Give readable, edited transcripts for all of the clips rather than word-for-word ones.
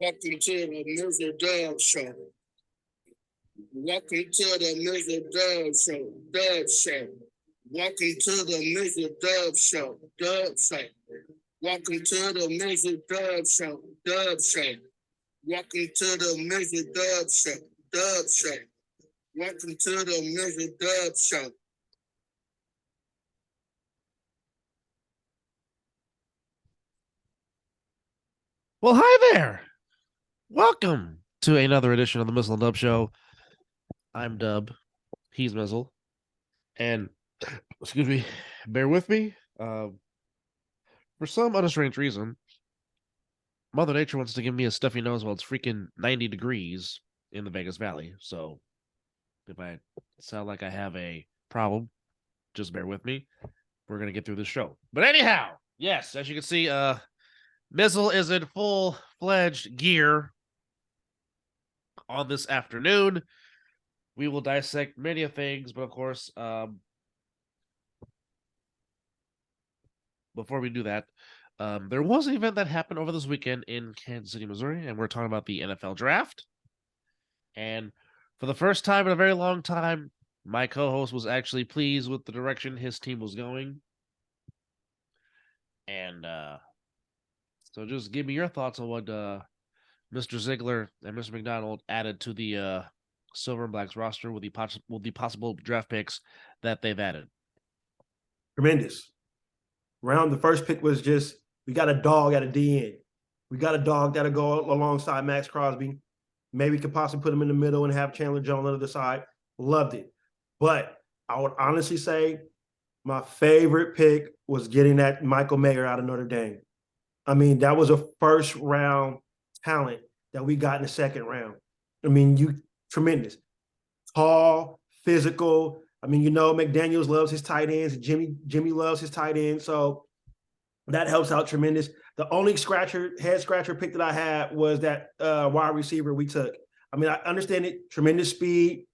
Welcome to the Mizzle Dub Show. Welcome to the Mizzle Dub Show. Dub Show. Welcome to the Mizzle Dub Show. Dub Show. Welcome to the Mizzle Dub Show. Dub Show. Welcome to the Mizzle Dub Show. Dub Show. Welcome to the Mizzle Dub Show. Well, hi there. Welcome to another edition of the Mizzle and Dub Show. I'm Dub. He's Mizzle. And, excuse me, bear with me. For some unrestrained reason, Mother Nature wants to give me a stuffy nose while it's freaking 90 degrees in the Vegas Valley. So, if I sound like I have a problem, just bear with me. We're going to get through this show. But anyhow, yes, as you can see, Mizzle is in full-fledged gear on this afternoon. We will dissect many of things, but of course, before we do that, there was an event that happened over this weekend in Kansas City, Missouri, and we're talking about the NFL draft. And for the first time in a very long time, my co-host was actually pleased with the direction his team was going. And so just give me your thoughts on what Mr. Ziegler and Mr. McDonald added to the Silver and Blacks roster with the possible draft picks that they've added. Tremendous. The first pick was just, we got a dog at a DN. We got a dog that'll go alongside Max Crosby. Maybe could possibly put him in the middle and have Chandler Jones on the other side. Loved it. But I would honestly say my favorite pick was getting that Michael Mayer out of Notre Dame. I mean, that was a first-round talent that we got in the second round. I mean, tremendous. Tall, physical. I mean, McDaniels loves his tight ends. Jimmy loves his tight ends. So that helps out tremendous. The only head scratcher pick that I had was that wide receiver we took. I mean, I understand it. Tremendous speed.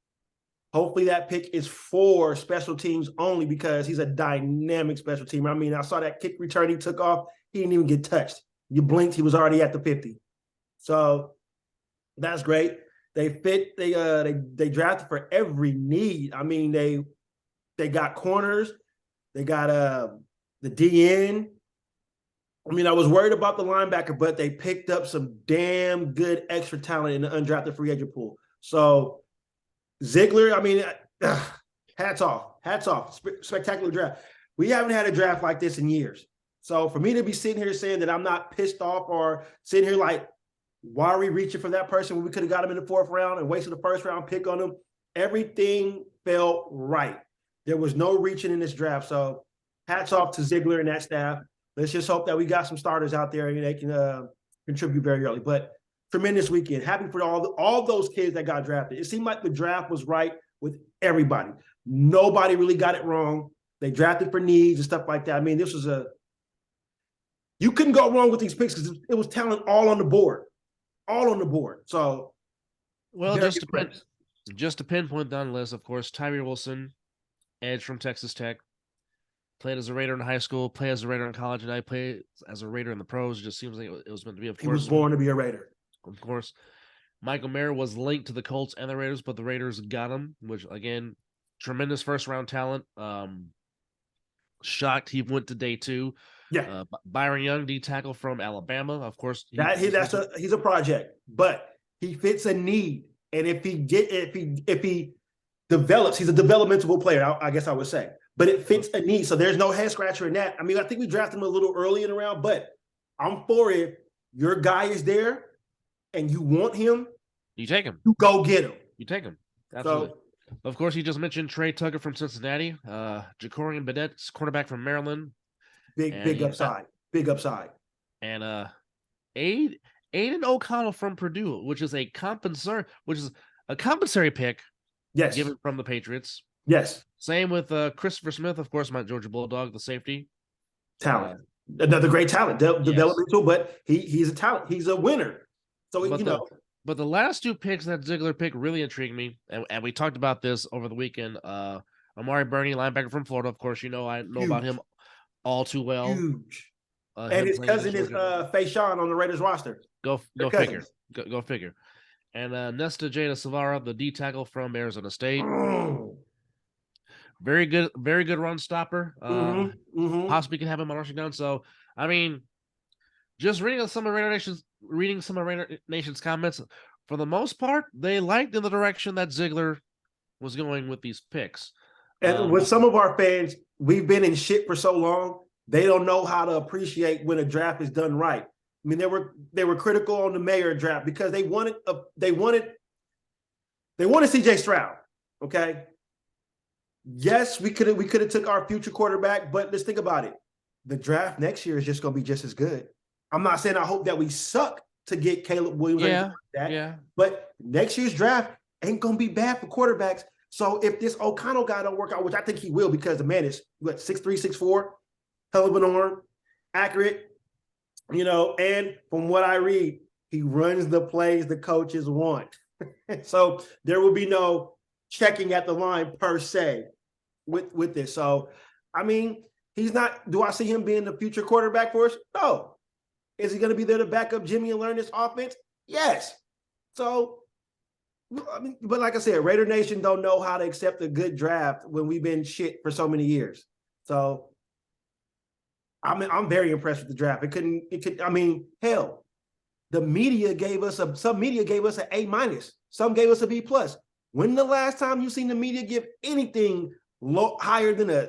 Hopefully that pick is for special teams only because he's a dynamic special teamer. I mean, I saw that kick return he took off. He didn't even get touched. You blinked, he was already at the 50. So that's great. They drafted for every need. I mean, they got corners. They got the DN. I mean, I was worried about the linebacker, but they picked up some damn good extra talent in the undrafted free agent pool. So Ziegler, I mean, hats off. Spectacular draft. We haven't had a draft like this in years. So for me to be sitting here saying that I'm not pissed off or sitting here like, why are we reaching for that person when we could have got him in the fourth round and wasted the first round pick on him? Everything felt right. There was no reaching in this draft. So hats off to Ziegler and that staff. Let's just hope that we got some starters out there and they can contribute very early. But tremendous weekend. Happy for all those kids that got drafted. It seemed like the draft was right with everybody. Nobody really got it wrong. They drafted for needs and stuff like that. I mean, this was you couldn't go wrong with these picks because it was talent all on the board. So, well, just to pinpoint down the list, of course, Tyree Wilson, edge from Texas Tech, played as a Raider in high school, played as a Raider in college, and I played as a Raider in the pros. It just seems like it was meant to be. Of course, he was born to be a Raider. Of course, Michael Mayer was linked to the Colts and the Raiders, but the Raiders got him, which again, tremendous first-round talent. Shocked he went to day 2. Yeah, Byron Young, D tackle from Alabama, of course. He's a project, but he fits a need, and if he develops, he's a developmental player. I guess I would say, but it fits a need. So there's no head scratcher in that. I mean, I think we drafted him a little early in the round, but I'm for it. Your guy is there, and you want him. You take him. You go get him. You take him. Absolutely. So, of course, he just mentioned Trey Tucker from Cincinnati, Jacorian Badette's cornerback from Maryland. Big upside. Big upside. And Aiden O'Connell from Purdue, which is a compensatory pick. Yes. Given from the Patriots. Yes. Same with Christopher Smith, of course, my Georgia Bulldog, the safety. Talent. Another great talent. Developmental, but he's a talent. He's a winner. So, But the last 2 picks that Ziegler picked really intrigued me, and we talked about this over the weekend. Amari Burney, linebacker from Florida, of course, I know about him all too well. Huge. And him his playing cousin against is Georgia. Fayshawn on the Raiders roster. Go Their figure. cousins. Go figure. And Nesta Jada Savara, the D tackle from Arizona State. Very good run stopper. Possibly can have him on rushing down. So, I mean, just reading some of Raider Nation's comments, for the most part, they liked in the direction that Ziegler was going with these picks. And with some of our fans, we've been in shit for so long, they don't know how to appreciate when a draft is done right. I mean, they were critical on the Mayer draft because they wanted CJ Stroud. Okay. Yes, we could have took our future quarterback, but let's think about it. The draft next year is just going to be just as good. I'm not saying I hope that we suck to get Caleb Williams. Yeah. But next year's draft ain't going to be bad for quarterbacks. So if this O'Connell guy don't work out, which I think he will because the man is 6'3", 6'4", hell of an arm, accurate, and from what I read, he runs the plays the coaches want. So there will be no checking at the line per se with this. So, I mean, he's not – do I see him being the future quarterback for us? No. Is he going to be there to back up Jimmy and learn this offense? Yes. So, I mean, but like I said, Raider Nation don't know how to accept a good draft when we've been shit for so many years. So, I'm very impressed with the draft. I mean, hell, the media gave us some media gave us an A-, some gave us a B+. When the last time you seen the media give anything higher than a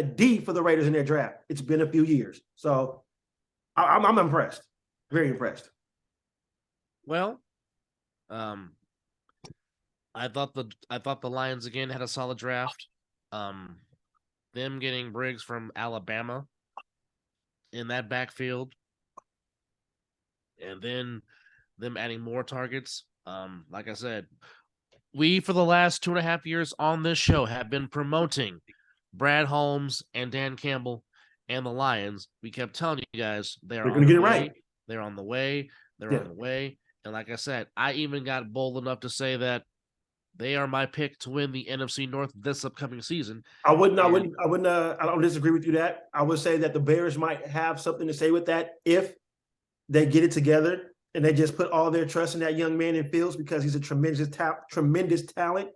D for the Raiders in their draft? It's been a few years. So I'm impressed, very impressed. Well, I thought the Lions again had a solid draft. Them getting Briggs from Alabama in that backfield, and then them adding more targets. Like I said, we for the last 2.5 years on this show have been promoting Brad Holmes and Dan Campbell and the Lions. We kept telling you guys they're going to get it right. They're on the way. They're on the way. And like I said, I even got bold enough to say that they are my pick to win the NFC North this upcoming season. I don't disagree with you that. I would say that the Bears might have something to say with that if they get it together and they just put all their trust in that young man in Fields because he's a tremendous talent.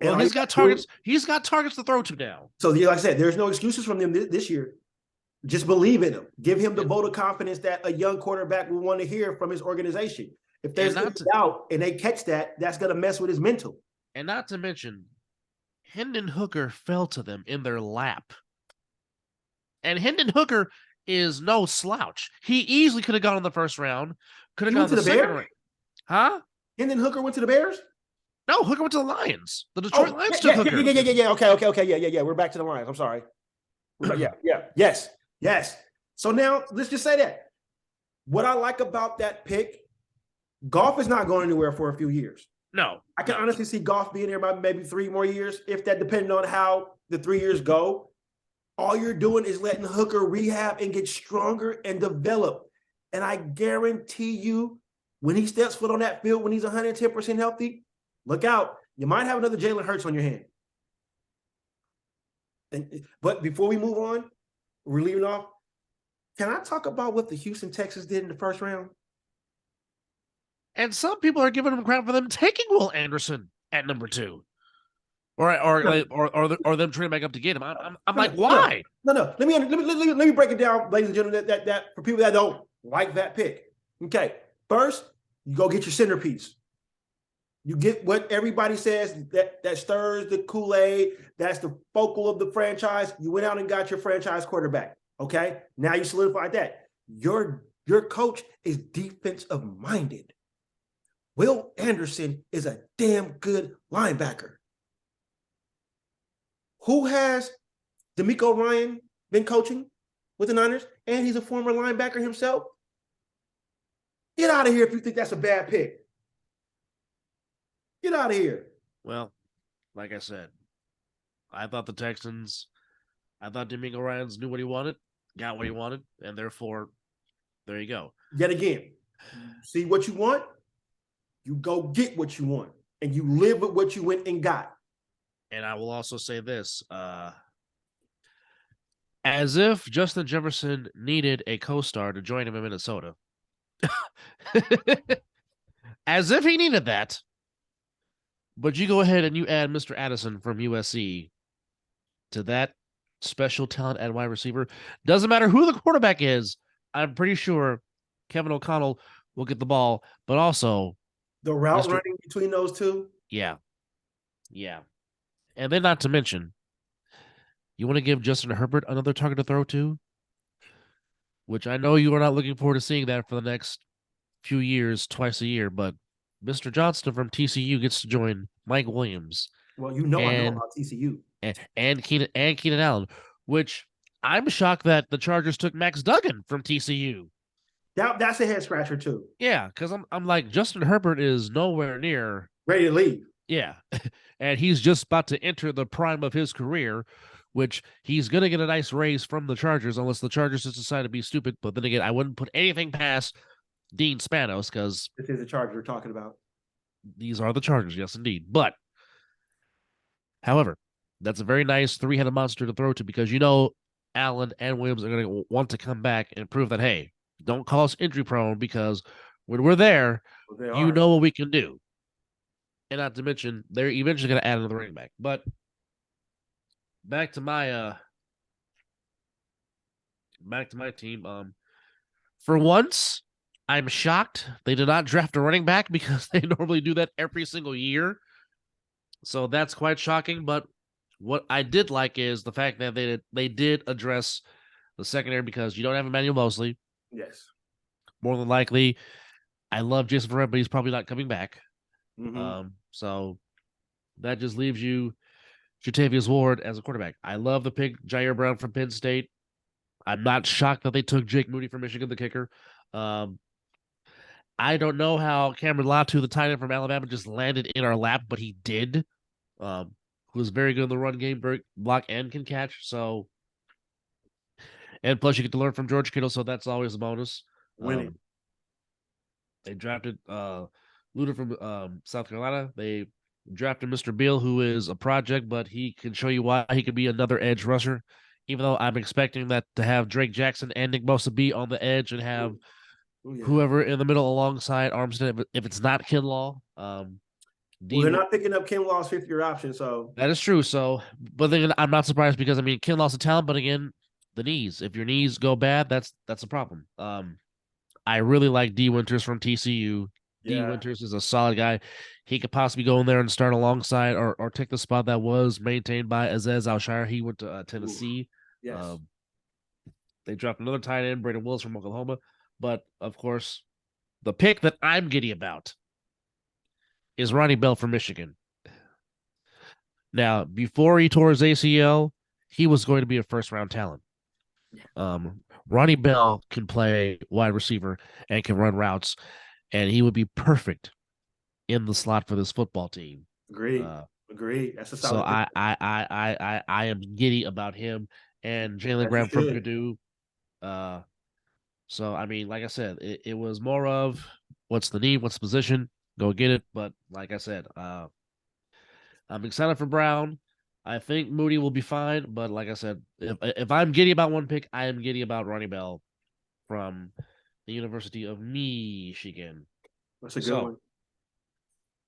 Well, he's got targets. He's got targets to throw to now. So, like I said, there's no excuses from them this year. Just believe in him. Give him the vote of confidence that a young quarterback will want to hear from his organization. If there's any doubt and they catch that, that's going to mess with his mental. And not to mention, Hendon Hooker fell to them in their lap. And Hendon Hooker is no slouch. He easily could have gone in the first round. Could have gone to the second round. Huh? Hendon Hooker went to the Bears? No, Hooker went to the Lions. The Detroit Lions took Hooker. Yeah. Okay. Yeah. We're back to the Lions. I'm sorry. Yes. So now let's just say that. What I like about that pick, Goff is not going anywhere for a few years. No. I can honestly see Goff being there by maybe 3 more years, if that depending on how the 3 years go. All you're doing is letting Hooker rehab and get stronger and develop. And I guarantee you, when he steps foot on that field, when he's 110% healthy, look out. You might have another Jalen Hurts on your hand. But before we move on, we're leaving off. Can I talk about what the Houston Texans did in the first round? And some people are giving them crap for them taking Will Anderson at number 2. Or them trying to make up to get him. I'm like, why? No. Let me break it down, ladies and gentlemen, that for people that don't like that pick. Okay. First, you go get your centerpiece. You get what everybody says that stirs the Kool-Aid. That's the focal of the franchise. You went out and got your franchise quarterback. Okay. Now you solidified that. Your coach is defensive minded. Will Anderson is a damn good linebacker. Who has DeMeco Ryan been coaching with the Niners? And he's a former linebacker himself. Get out of here if you think that's a bad pick. Get out of here. Well, like I said, I thought DeMeco Ryans knew what he wanted, got what he wanted, and therefore, there you go. Yet again, see what you want, you go get what you want, and you live with what you went and got. And I will also say this, As if Justin Jefferson needed a co-star to join him in Minnesota. As if he needed that. But you go ahead and you add Mr. Addison from USC to that special talent at wide receiver. Doesn't matter who the quarterback is. I'm pretty sure Kevin O'Connell will get the ball, but also The route Mr. running between those two. Yeah. And then not to mention, you want to give Justin Herbert another target to throw to, which I know you are not looking forward to seeing that for the next few years, twice a year, but Mr. Johnston from TCU gets to join Mike Williams Well, I know and about TCU. Keenan Allen, which I'm shocked that the Chargers took Max Duggan from TCU. That's a head scratcher too. Yeah, because I'm like, Justin Herbert is nowhere near ready to leave. Yeah. And he's just about to enter the prime of his career, which he's going to get a nice raise from the Chargers unless the Chargers just decide to be stupid. But then again, I wouldn't put anything past Dean Spanos because this is the Chargers we're talking about. These are the Chargers, yes, indeed. But, however, that's a very nice three-headed monster to throw to because you know Allen and Williams are going to want to come back and prove that, hey, don't call us injury prone because when we're there, you know what we can do. And not to mention, they're eventually going to add another running back. But back to my team. For once, I'm shocked they did not draft a running back because they normally do that every single year. So that's quite shocking. But what I did like is the fact that they did address the secondary because you don't have Emmanuel Mosley. Yes. More than likely, I love Jason Verrett, but he's probably not coming back. Mm-hmm. So that just leaves you Jatavius Ward as a quarterback. I love the pick, Jair Brown from Penn State. I'm not shocked that they took Jake Moody from Michigan, the kicker. I don't know how Cameron Latu, the tight end from Alabama, just landed in our lap, but he did. Who was very good in the run game, block and can catch. So, and plus you get to learn from George Kittle, so that's always a bonus. Winning. They drafted Luda from South Carolina. They drafted Mr. Beal, who is a project, but he can show you why he could be another edge rusher. Even though I'm expecting that to have Drake Jackson and Nick Bosa be on the edge and have whoever in the middle alongside Armstead, if it's not Kinlaw. They're not picking up Kinlaw's fifth-year option, so that is true. So, but then I'm not surprised because I mean Kinlaw's a talent, but again, the knees. If your knees go bad, that's a problem. I really like D. Winters from TCU. D. Winters is a solid guy. He could possibly go in there and start alongside or take the spot that was maintained by Aziz Al-Shire. He went to Tennessee. Yes. They dropped another tight end, Braden Willis from Oklahoma. But, of course, the pick that I'm giddy about is Ronnie Bell from Michigan. Now, before he tore his ACL, he was going to be a first-round talent. Ronnie Bell can play wide receiver and can run routes, and he would be perfect in the slot for this football team. Agreed. That's a solid. So I am giddy about him and Jalen Graham from Purdue. So I mean, like I said, it was more of what's the need, what's the position, go get it. But like I said, I'm excited for Brown. I think Moody will be fine, but like I said, if I'm giddy about one pick, I am giddy about Ronnie Bell from the University of Michigan. That's a good one.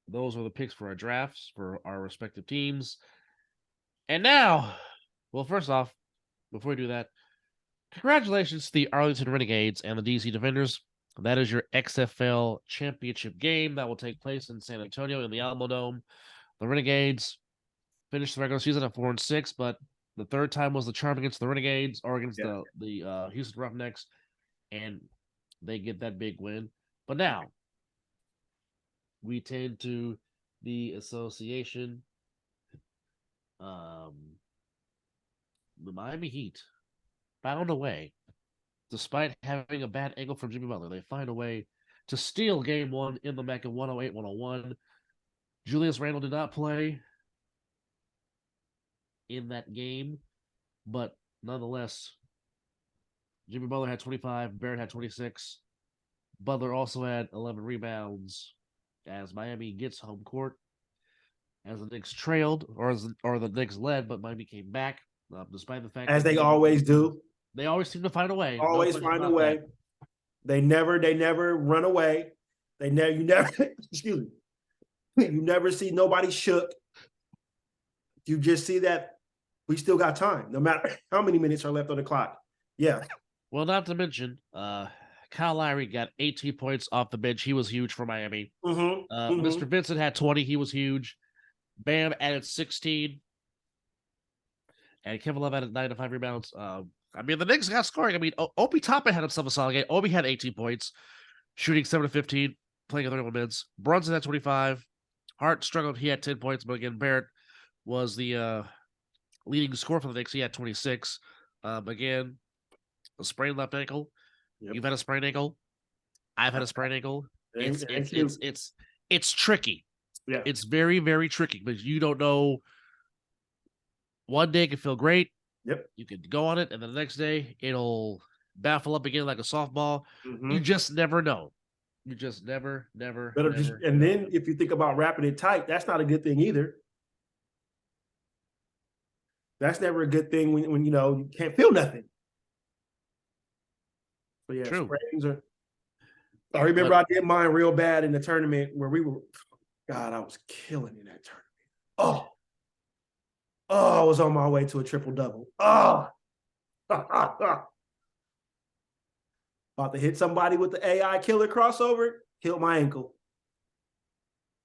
Those are the picks for our drafts for our respective teams. And now, well, first off, before we do that, congratulations to the Arlington Renegades and the DC Defenders. That is your XFL championship game that will take place in San Antonio in the Alamo Dome. The Renegades finished the regular season at 4-6, but the third time was the charm against the Renegades or against the Houston Roughnecks, and they get that big win. But now we tend to the association. The Miami Heat found a way, despite having a bad angle from Jimmy Butler, they find a way to steal game one in the Mecca 108-101. Julius Randle did not play in that game, but nonetheless, Jimmy Butler had 25, Barrett had 26. Butler also had 11 rebounds as Miami gets home court. As the Knicks trailed, or the Knicks led, but Miami came back. despite the fact as that they always do. they always seem to find a way. Always question find a about way. that. They never run away. You never excuse me. You never see nobody shook. You just see that we still got time, no matter how many minutes are left on the clock. Yeah. Well, not to mention, Kyle Lowry got 18 points off the bench. He was huge for Miami. Mr. Vincent had 20. He was huge. Bam added 16. And Kevin Love added 9 to 5 rebounds. I mean, the Knicks got scoring. I mean, Obi Toppin had himself a solid game. Obi had 18 points, shooting 7 to 15, playing 31 minutes. Brunson had 25. Hart struggled. He had 10 points, but again, Barrett was the leading scorer for the Knicks. He had 26. Again, a sprained left ankle. Yep. You've had a sprained ankle. I've had a sprained ankle. It's tricky. Yeah. It's very, very tricky because you don't know. One day it can feel great. Yep. You could go on it, and then the next day it'll baffle up again like a softball. Mm-hmm. You just never know. You just never. And then if you think about wrapping it tight, that's not a good thing either. That's never a good thing when you can't feel nothing. But yeah, True. sprains are. I remember I did mine real bad in the tournament where we were. God, I was killing in that tournament. Oh, I was on my way to a triple double. Oh, about to hit somebody with the AI killer crossover. Killed my ankle.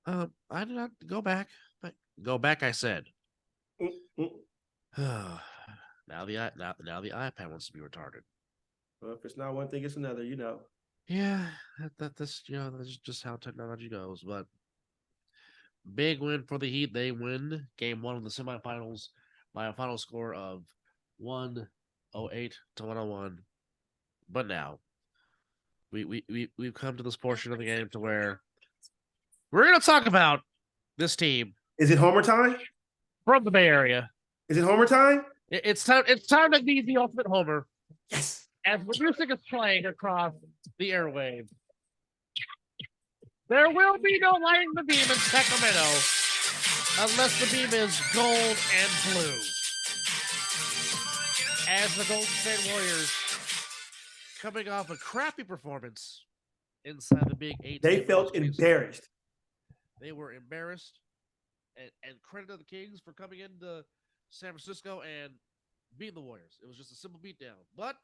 I did not go back. Go back, I said. Now the iPad wants to be retarded. Well, if it's not one thing, it's another. Yeah, that's just how technology goes. But big win for the Heat. They win game 1 of the semifinals by a final score of 108 to 101. But now we've come to this portion of the game to where we're going to talk about this team. Is it Homer time? From the Bay Area. Is it Homer time? It's time to be the ultimate Homer. Yes. As the music is playing across the airwaves. There will be no lighting the beam in Sacramento unless the beam is gold and blue. As the Golden State Warriors, coming off a crappy performance inside the Big 8. They felt embarrassed. They were embarrassed. And credit to the Kings for coming into San Francisco and beating the Warriors. It was just a simple beatdown. But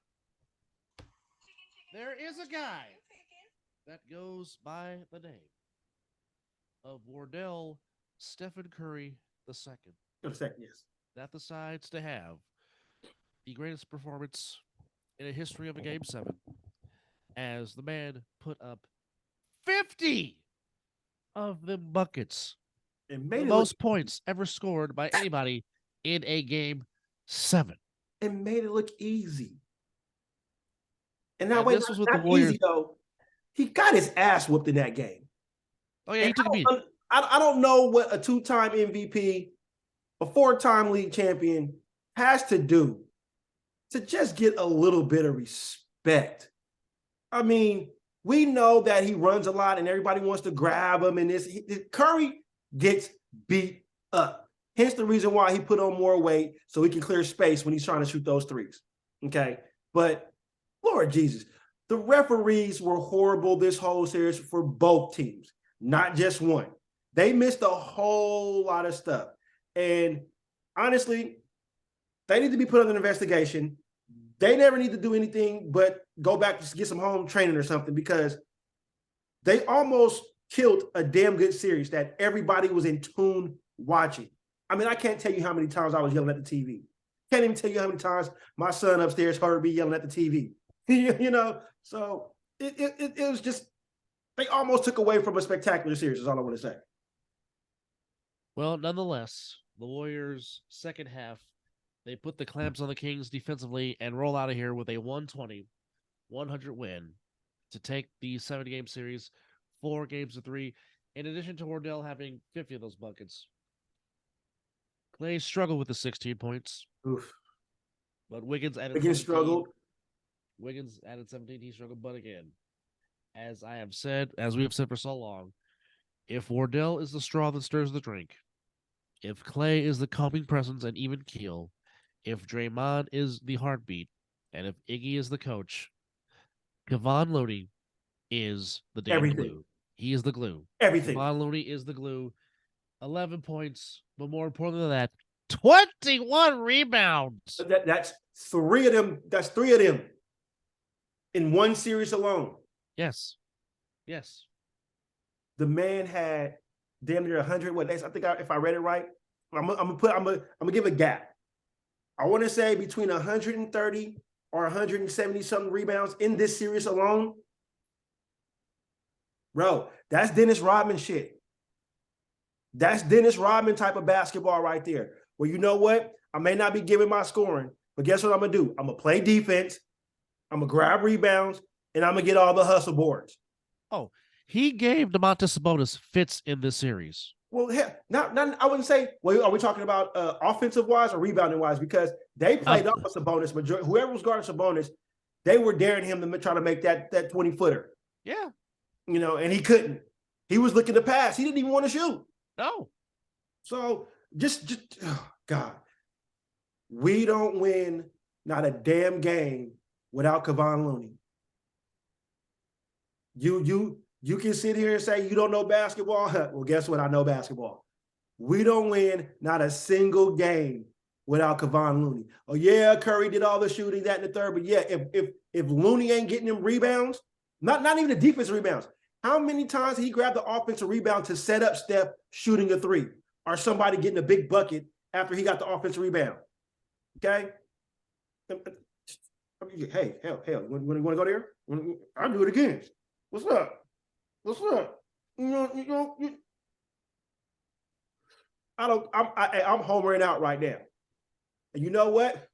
there is a guy that goes by the name of Wardell Stephen Curry II. Yes. That decides to have the greatest performance in a history of a Game 7 as the man put up 50 of them buckets. And the most points ever scored by anybody in a Game 7. And made it look easy. And that and way, this was with not the Warriors. Easy, though. He got his ass whooped in that game. Oh, yeah, he took a beat. I don't know what a 2-time MVP, a 4-time league champion has to do to just get a little bit of respect. I mean, we know that he runs a lot and everybody wants to grab him. And Curry gets beat up. Hence the reason why he put on more weight so he can clear space when he's trying to shoot those threes. Okay. But Lord Jesus, the referees were horrible this whole series for both teams, not just one. They missed a whole lot of stuff. And honestly, they need to be put under investigation. They never need to do anything but go back to get some home training or something, because they almost killed a damn good series that everybody was in tune watching. I mean, I can't tell you how many times I was yelling at the TV. Can't even tell you how many times my son upstairs heard me yelling at the TV. So it was just, they almost took away from a spectacular series, is all I want to say. Well, nonetheless, the Warriors' second half, they put the clamps on the Kings defensively and roll out of here with a 120-100 win to take the 70-game series 4 games to 3, in addition to Wardell having 50 of those buckets. Clay struggled with the 16 points. Oof. But Wiggins added 17. Struggled. Wiggins added 17. He struggled, but again, as we have said for so long, if Wardell is the straw that stirs the drink, if Clay is the calming presence and even keel, if Draymond is the heartbeat and if Iggy is the coach, Kevon Looney is the damn Everything. glue. He is the glue. Everything. Kevon Looney is the glue. 11 points, but more importantly than that, 21 rebounds. That's three of them. That's three of them in one series alone. Yes. Yes. The man had damn near 100. What days? I think if I read it right, I'm gonna give a gap. I want to say between 130 or 170 something rebounds in this series alone. Bro, that's Dennis Rodman shit. That's Dennis Rodman type of basketball right there. Well, you know what? I may not be giving my scoring, but guess what I'm gonna do? I'm gonna play defense. I'm gonna grab rebounds, and I'm gonna get all the hustle boards. Oh, he gave Domantas Sabonis fits in this series. Well, hell, not I wouldn't say. Well, are we talking about offensive wise or rebounding wise? Because they played off Sabonis. Majority, whoever was guarding Sabonis, they were daring him to try to make that 20-footer. Yeah. You know, and he couldn't. He was looking to pass. He didn't even want to shoot. No. So just oh God, we don't win not a damn game without Kevon Looney. You can sit here and say you don't know basketball. Well, guess what? I know basketball. We don't win not a single game without Kevon Looney. Oh yeah, Curry did all the shooting, that and the third. But yeah, if Looney ain't getting them rebounds, not even the defensive rebounds. How many times he grabbed the offensive rebound to set up Steph shooting a three, or somebody getting a big bucket after he got the offensive rebound? Okay. Hey, hell, you want to go there? I'll do it again. What's up? What's up? I'm homering out right now. And you know what?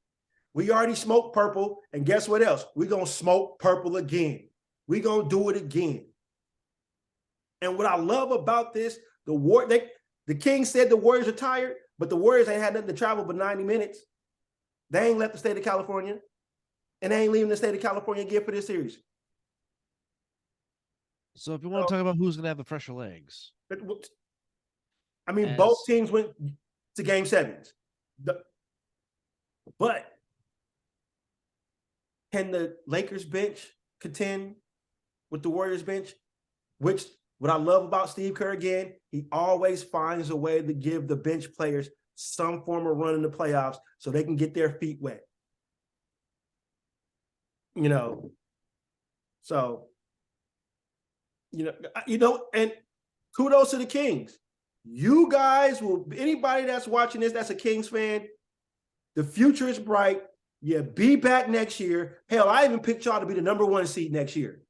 We already smoked purple, and guess what else? We're gonna smoke purple again. We're gonna do it again. And what I love about this, the Kings said the Warriors are tired, but the Warriors ain't had nothing to travel but 90 minutes. They ain't left the state of California, and they ain't leaving the state of California again for this series. So if you want to talk about who's going to have the fresher legs. I mean, both teams went to game sevens. But can the Lakers bench contend with the Warriors bench? Which, what I love about Steve Kerr again, he always finds a way to give the bench players some form of run in the playoffs so they can get their feet wet. You know, so, and kudos to the Kings. You guys will, anybody that's watching this that's a Kings fan, the future is bright. Yeah, be back next year. Hell, I even picked y'all to be the number 1 seed next year.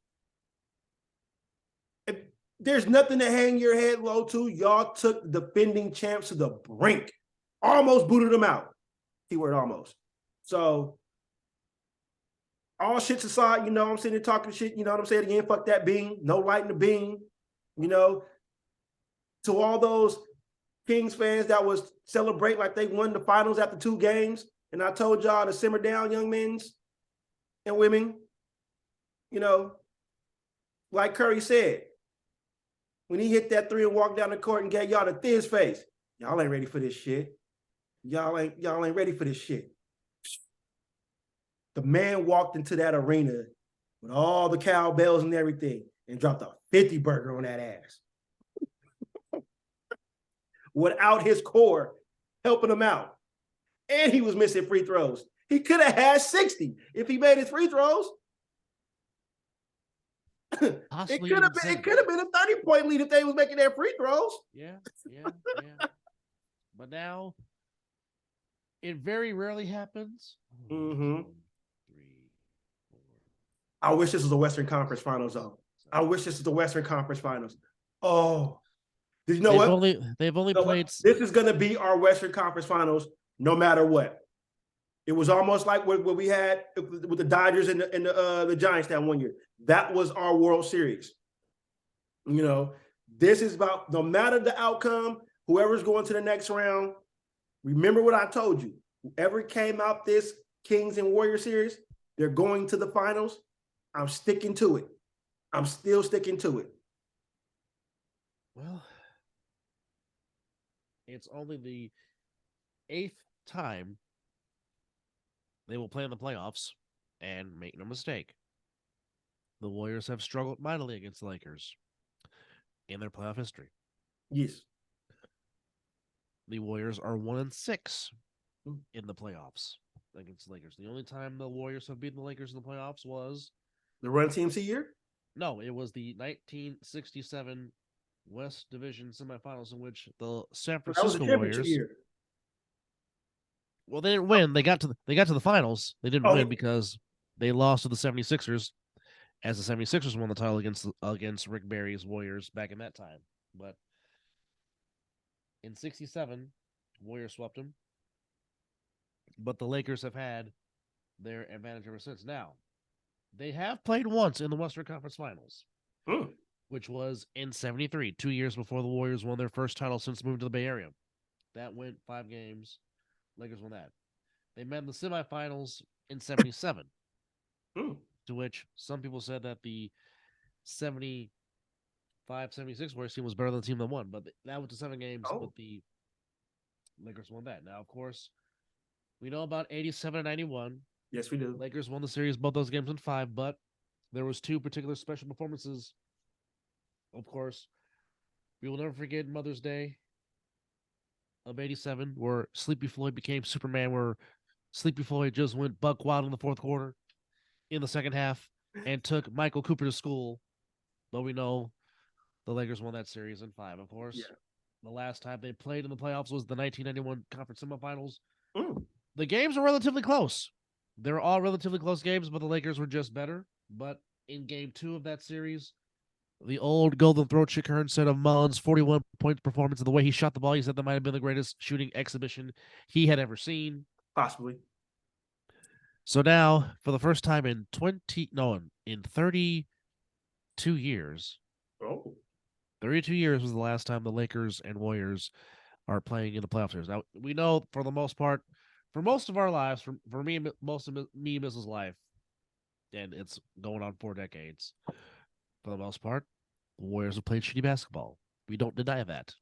There's nothing to hang your head low to. Y'all took the defending champs to the brink. Almost booted them out. Keyword almost. So, all shits aside, I'm sitting here talking shit, you know what I'm saying? Again, fuck that bean. No lighting the bean. To all those Kings fans that was celebrate like they won the finals after 2 games. And I told y'all to simmer down, young men and women. Like Curry said, when he hit that 3 and walked down the court and gave y'all the thiz face, y'all ain't ready for this shit. Y'all ain't ready for this shit. The man walked into that arena with all the cowbells and everything and dropped a 50 burger on that ass. Without his core helping him out. And he was missing free throws. He could have had 60 if he made his free throws. It could have been a 30-point lead if they was making their free throws. Yeah. But now, it very rarely happens. Mm-hmm. I wish this was the Western Conference Finals, though. I wish this was the Western Conference Finals. Oh, did you know what? They've only played. This is going to be our Western Conference Finals, no matter what. It was almost like what we had with the Dodgers and the Giants that one year. That was our World Series. This is about, no matter the outcome, whoever's going to the next round, remember what I told you. Whoever came out this Kings and Warriors series, they're going to the finals. I'm sticking to it. I'm still sticking to it. Well, it's only the 8th time they will play in the playoffs, and make no mistake, the Warriors have struggled mightily against the Lakers in their playoff history. Yes. The Warriors are 1-6 in the playoffs against the Lakers. The only time the Warriors have beaten the Lakers in the playoffs was The Run TMC year? no, it was the 1967 West Division semifinals in which the San That was Francisco the championship Warriors. year. Well, they didn't win. They got to the finals. They didn't Oh, win because they lost to the 76ers as the 76ers won the title against Rick Barry's Warriors back in that time. But in 67, Warriors swept them. But the Lakers have had their advantage ever since. Now, they have played once in the Western Conference Finals, which was in 73, 2 years before the Warriors won their first title since moving to the Bay Area. That went 5 games. Lakers won that. They met in the semifinals in 77, to which some people said that the 75-76 Warriors team was better than the team that won, but that went to 7 games, but the Lakers won that. Now, of course, we know about 87 and 91. Yes, we do. Lakers won the series, both those games in 5, but there was 2 particular special performances. Of course, we will never forget Mother's Day of 87, where Sleepy Floyd became Superman, where Sleepy Floyd just went buck wild in the fourth quarter in the second half and took Michael Cooper to school. But we know the Lakers won that series in 5, of course. Yeah. The last time they played in the playoffs was the 1991 conference semifinals. The games were relatively close. They were all relatively close games, but the Lakers were just better. But in game 2 of that series, the old Golden Throat Chick Hearn said of Mullins' 41-point performance and the way he shot the ball, he said that might have been the greatest shooting exhibition he had ever seen. Possibly. So now, for the first time in 32 years. 32 years was the last time the Lakers and Warriors are playing in the playoff series. Now, we know for the most part, for most of our lives, for me, most of me and Mrs. life, and it's going on 4 decades, for the most part, the Warriors have played shitty basketball. We don't deny that.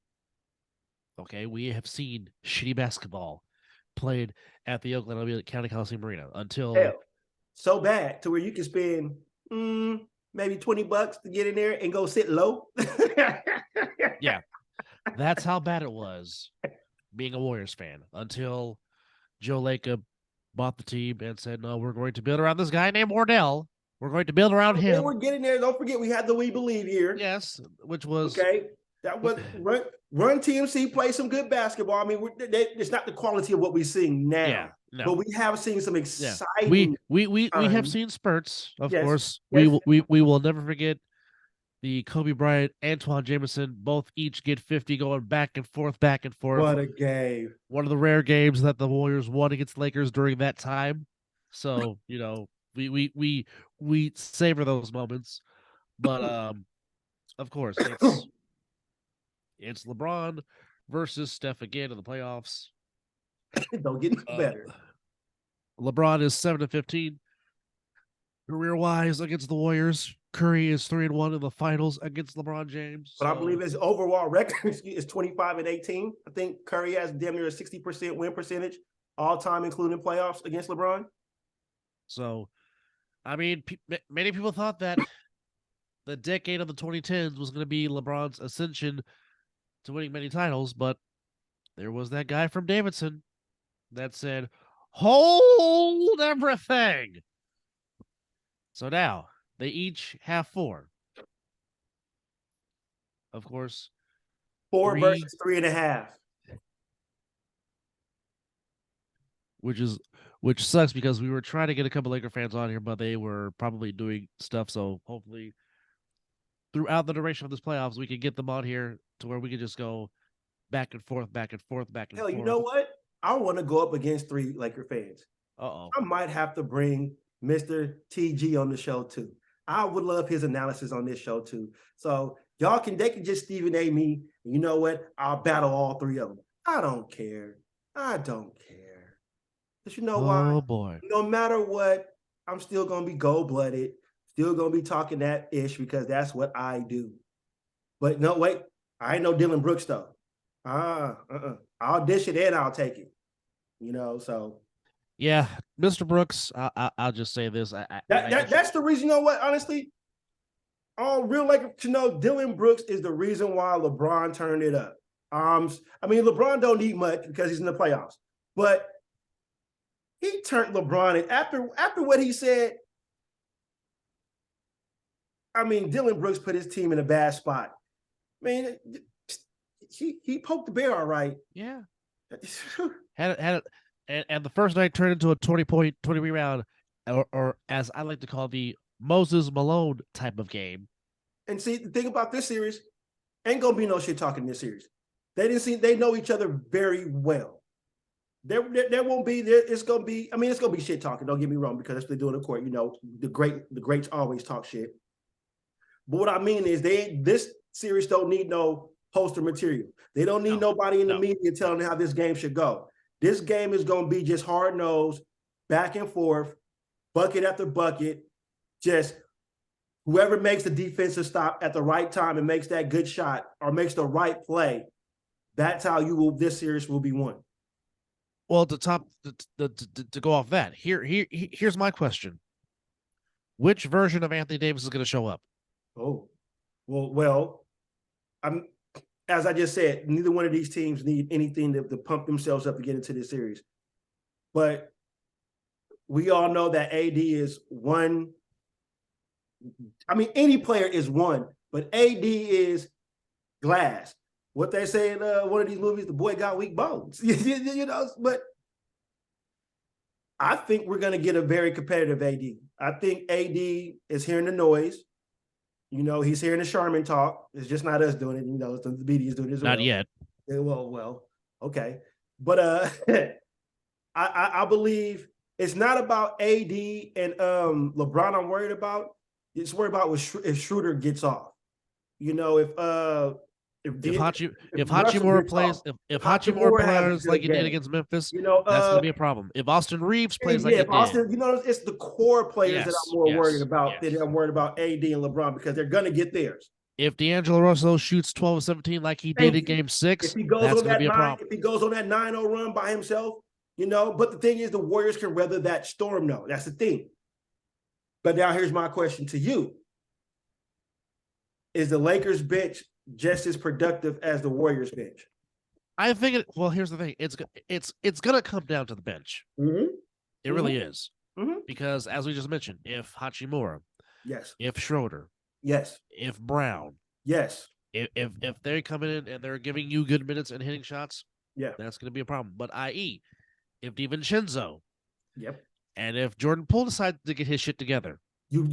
Okay, we have seen shitty basketball played at the Oakland County Coliseum Arena until so bad to where you can spend maybe $20 to get in there and go sit low. Yeah, that's how bad it was being a Warriors fan until Joe Lacob bought the team and said, "No, we're going to build around this guy named Wardell. We're going to build around him." We're getting there. Don't forget, we had the We Believe here. Yes, which was okay. That was Run TMC play some good basketball. I mean, it's not the quality of what we're seeing now. Yeah, no. But we have seen some exciting. We have seen spurts, of course. Yes. We will never forget the Kobe Bryant, Antoine Jameson, both each get 50, going back and forth. What a game! One of the rare games that the Warriors won against the Lakers during that time. So we savor those moments, but of course it's LeBron versus Steph again in the playoffs. Don't get better. LeBron is 7-15 career-wise against the Warriors. Curry is 3-1 in the finals against LeBron James. But I believe his overall record is 25-18. I think Curry has damn near a 60% win percentage all time, including playoffs against LeBron. So, I mean, many people thought that the decade of the 2010s was going to be LeBron's ascension to winning many titles, but there was that guy from Davidson that said, "Hold everything." So now they each have 4. Of course, 4 versus 3.5. Which sucks because we were trying to get a couple Laker fans on here, but they were probably doing stuff. So hopefully, throughout the duration of this playoffs, we could get them on here to where we could just go back and forth. Hell, you know what? I want to go up against 3 Laker fans. I might have to bring Mr. TG on the show too. I would love his analysis on this show too. So they can just Stephen A. me. And you know what? I'll battle all 3 of them. I don't care. But you know why? Oh boy. No matter what, I'm still gonna be gold-blooded, still gonna be talking that ish because that's what I do. But no, wait, I ain't no Dylan Brooks though. I'll dish it and I'll take it. So Yeah, Mr. Brooks. I'll just say this. That's the reason. You know what? Honestly, all real like to know, Dylan Brooks is the reason why LeBron turned it up. I mean, LeBron don't need much because he's in the playoffs, but he turned LeBron, and after what he said, I mean, Dylan Brooks put his team in a bad spot. I mean, he poked the bear all right. Yeah. had it, and the first night turned into a 20-point, 20 rebound, or as I like to call the Moses Malone type of game. And see, the thing about this series, ain't gonna be no shit talking in this series. They know each other very well. There won't be there. It's gonna be. I mean, it's gonna be shit talking. Don't get me wrong, because that's what they do in the court. You know, the greats always talk shit. But what I mean is, this series don't need no poster material. They don't need nobody in the media telling them how this game should go. This game is gonna be just hard nosed, back and forth, bucket after bucket. Just whoever makes the defensive stop at the right time and makes that good shot or makes the right play, that's how this series will be won. Well, to go off that, here's my question: which version of Anthony Davis is going to show up? Oh, well, as I just said, neither one of these teams need anything to pump themselves up to get into this series. But we all know that AD is one. I mean, any player is one, but AD is glass. What they say in one of these movies, the boy got weak bones. You know, but I think we're going to get a very competitive AD. I think AD is hearing the noise. You know, he's hearing the Charmin talk. It's just not us doing it. You know, it's the media's doing it as well. Not yet. Well, okay. But I believe it's not about AD and LeBron I'm worried about. It's worried about if Schroeder gets off. You know, if Hachimura plays, if Hachimura plays like he did against Memphis, you know, that's gonna be a problem. If Austin Reeves plays like he did, you know, it's the core players that I'm more worried about than I'm worried about AD and LeBron, because they're gonna get theirs. If D'Angelo Russell shoots 12 of 17 like he did in Game 6, that's gonna be a problem. If he goes on that 9-0 run by himself, you know. But the thing is, the Warriors can weather that storm, though. That's the thing. But now here's my question to you: is the Lakers bench just as productive as the Warriors bench? I think well, here's the thing. It's gonna come down to the bench. Mm-hmm. It really is. Mm-hmm. Because as we just mentioned, if Hachimura, yes. If Schroeder, yes. If Brown, yes. If they're coming in and they're giving you good minutes and hitting shots, yeah, that's gonna be a problem. But i.e., if DiVincenzo, yep, and if Jordan Poole decides to get his shit together. You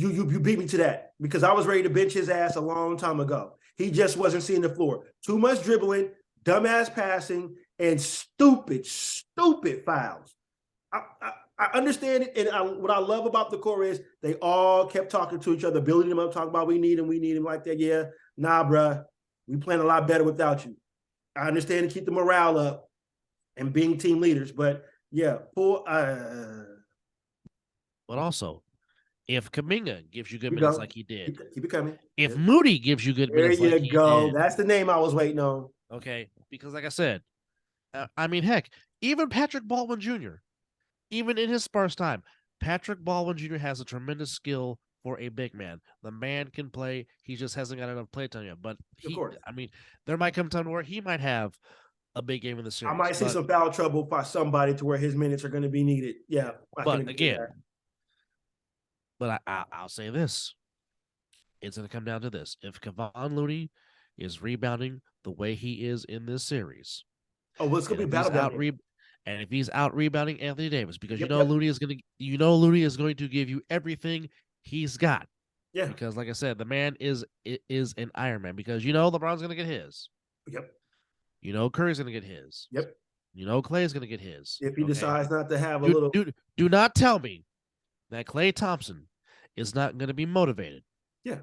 beat me to that, because I was ready to bench his ass a long time ago. He just wasn't seeing the floor. Too much dribbling, dumbass passing, and stupid fouls. I understand it, and what I love about the core is they all kept talking to each other, building them up, talking about we need him like that. Yeah, nah, bruh, we playing a lot better without you. I understand to keep the morale up and being team leaders, but yeah, Poole. But also, if Kuminga gives you good minutes like he did, keep it coming. If Moody gives you good minutes like he did. There you go. That's the name I was waiting on. Okay, because like I said, I mean, heck, even Patrick Baldwin Jr., even in his sparse time, Patrick Baldwin Jr. has a tremendous skill for a big man. The man can play. He just hasn't got enough play time yet. But I mean, there might come a time where he might have a big game in the series. I might see some foul trouble by somebody to where his minutes are going to be needed. Yeah. But again, I'll say this. It's going to come down to this. If Kevon Looney is rebounding the way he is in this series. Oh, well, it's going to be battle. And if he's out rebounding Anthony Davis, because Looney is going to give you everything he's got. Yeah. Because like I said, the man is an Iron Man, because LeBron's going to get his. Yep. Curry's going to get his. Yep. Clay's going to get his. If he decides not to have a little. Do not tell me that Klay Thompson is not going to be motivated. Yeah.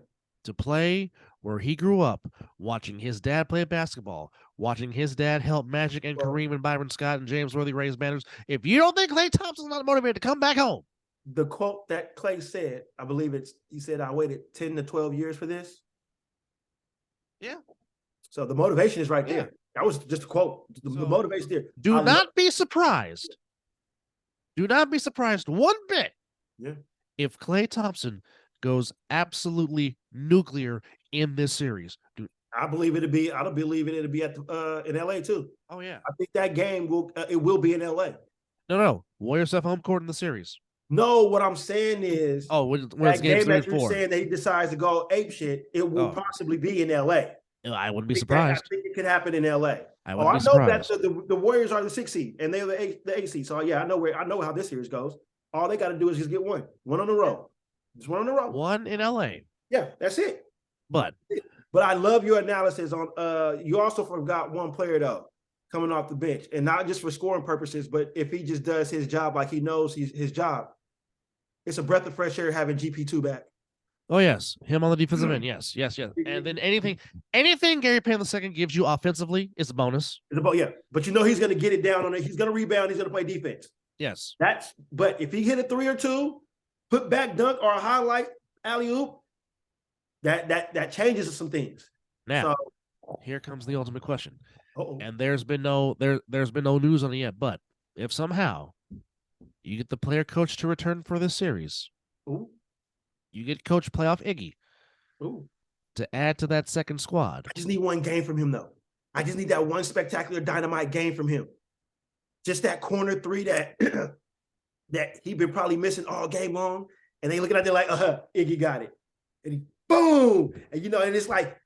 To play where he grew up, watching his dad play basketball, watching his dad help Magic and Kareem and Byron Scott and James Worthy raise banners. If you don't think Klay Thompson's not motivated to come back home. The quote that Klay said, I believe he said, I waited 10 to 12 years for this. Yeah. So the motivation is right there. That was just a quote. The motivation there. Do not be surprised Do not be surprised one bit Yeah. if Klay Thompson goes absolutely nuclear in this series. I believe it'll be. I don't believe it'll be at in LA too. Oh yeah. I think that game will be in LA. No. Warriors have home court in the series. No, what I'm saying is, when it's that game game 3 that and you're 4. saying that he decides to go ape shit, it will possibly be in LA. I wouldn't be I surprised. think it could happen in LA. I I wouldn't be know surprised. that the Warriors are the 6th seed and they're the 8th seed. So yeah, I know how this series goes. All they got to do is just get one on the road. Just one on the road. One in LA. Yeah, that's it. But I love your analysis on you also forgot one player though coming off the bench, and not just for scoring purposes, but if he just does his job like he knows his job. It's a breath of fresh air having GP2 back. oh yes, him on the defensive end. Yes. And then anything Gary Payton II gives you offensively is a bonus. Yeah, but you know he's going to get it down on it. He's going to rebound. He's going to play defense. Yes. But if he hit a 3 or 2, put back dunk or a highlight alley oop, that changes some things. Now, here comes the ultimate question. Uh-oh. And there's been no news on it yet. But if somehow you get the player coach to return for this series, Ooh. you get coach playoff Iggy to add to that second squad. I just need one game from him, though. I just need that one spectacular dynamite game from him. Just that corner 3 that that he been probably missing all game long. And they looking at it like, Iggy got it. And he boom. And and it's like,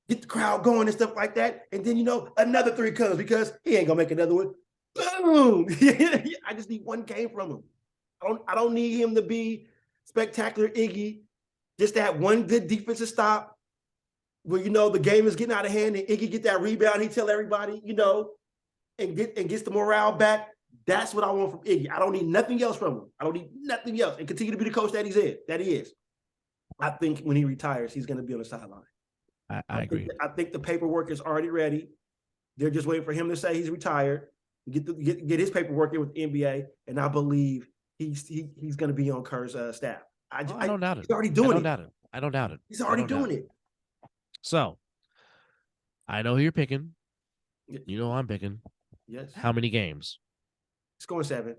get the crowd going and stuff like that. And then another 3 comes because he ain't gonna make another one. Boom. I just need one game from him. I don't need him to be spectacular Iggy. Just that one good defensive stop where the game is getting out of hand and Iggy get that rebound. He tell everybody, and gets the morale back. That's what I want from Iggy. I don't need nothing else from him. I don't need nothing else. And continue to be the coach that he is. I think when he retires, he's going to be on the sideline. I agree. I think the paperwork is already ready. They're just waiting for him to say he's retired, get his paperwork in with the NBA, and I believe he's going to be on Kerr's staff. I don't doubt it. He's already doing it. I don't doubt it. He's already doing it. So, I know who you're picking. You know who I'm picking. Yes. How many games? It's going 7.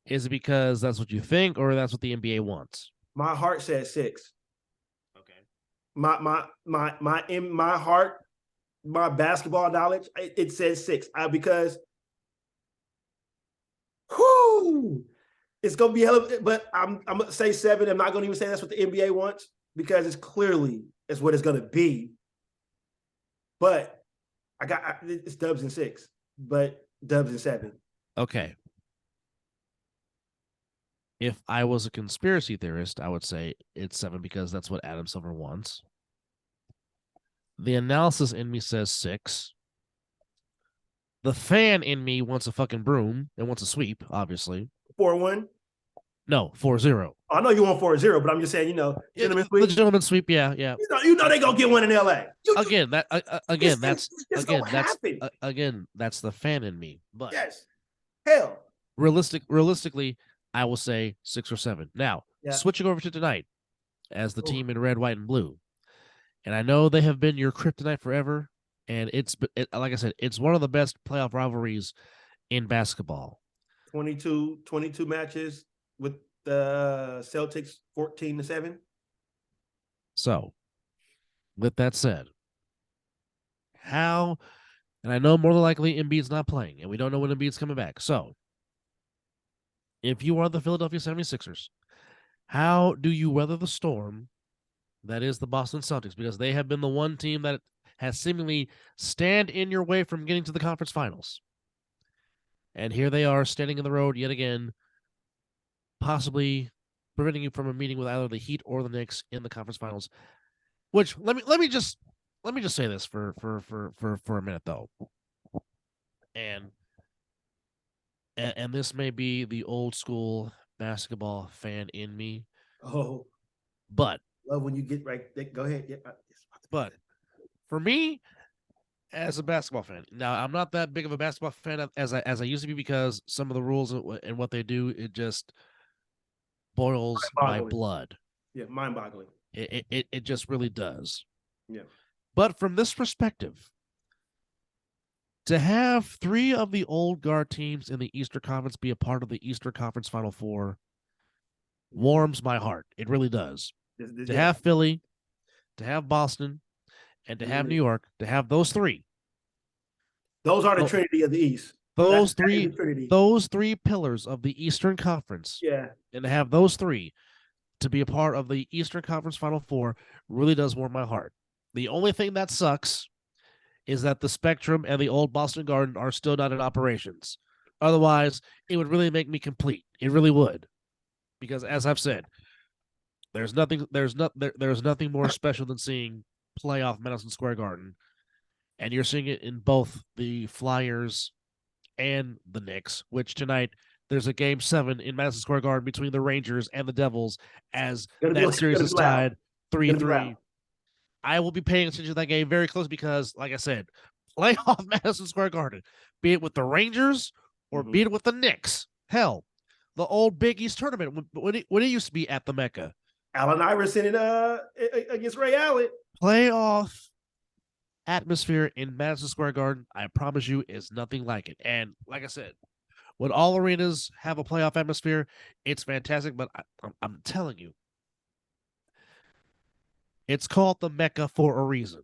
Is it because that's what you think, or that's what the NBA wants? My heart says 6. Okay. In my heart, my basketball knowledge, it says 6. Because it's gonna be but I'm gonna say 7. I'm not gonna even say that's what the NBA wants because it's what it's gonna be. But it's Dubs in 6, but Dubs in 7. Okay. If I was a conspiracy theorist, I would say it's 7 because that's what Adam Silver wants. The analysis in me says 6. The fan in me wants a fucking broom and wants a sweep, obviously. 4-1? No, 4-0. I know you want 4-0, but I'm just saying, gentleman's sweep. The gentleman's sweep, yeah. You know they gonna get one in LA. That's the fan in me. But yes, hell, realistically, I will say 6 or 7. Now, switching over to tonight as the team in red, white, and blue. And I know they have been your kryptonite forever. And like I said, it's one of the best playoff rivalries in basketball. 22 matches with the Celtics 14-7. So, with that said, and I know more than likely Embiid's not playing, and we don't know when Embiid's coming back. So, if you are the Philadelphia 76ers, how do you weather the storm that is the Boston Celtics? Because they have been the one team that has seemingly stand in your way from getting to the conference finals. And here they are standing in the road yet again, possibly preventing you from a meeting with either the Heat or the Knicks in the conference finals. Which let me just say this for a minute though. And this may be the old school basketball fan in me. Oh, but love when you get right. Go ahead. Yeah, but for me, as a basketball fan, now I'm not that big of a basketball fan as I used to be because some of the rules and what they do, it just boils my blood. Yeah, mind-boggling. It just really does. Yeah. But from this perspective, To have 3 of the old guard teams in the Eastern Conference be a part of the Eastern Conference Final Four warms my heart. It really does. To have Philly, to have Boston, and to have New York, to have those 3. Those are the Trinity of the East. Those That is 3 the Trinity. those 3 pillars of the Eastern Conference. Yeah. And to have those 3 to be a part of the Eastern Conference Final Four really does warm my heart. The only thing that sucks is that the Spectrum and the old Boston Garden are still not in operations. Otherwise, it would really make me complete. It really would. Because as I've said, there's nothing more special than seeing playoff Madison Square Garden. And you're seeing it in both the Flyers and the Knicks, which tonight there's a game 7 in Madison Square Garden between the Rangers and the Devils as that series is tied 3-3. I will be paying attention to that game very close because, like I said, playoff Madison Square Garden, be it with the Rangers or be it with the Knicks. Hell, the old Big East tournament when it used to be at the Mecca. Allen Iverson against Ray Allen. Playoff atmosphere in Madison Square Garden, I promise you, is nothing like it. And like I said, when all arenas have a playoff atmosphere, it's fantastic. But I'm telling you, it's called the Mecca for a reason.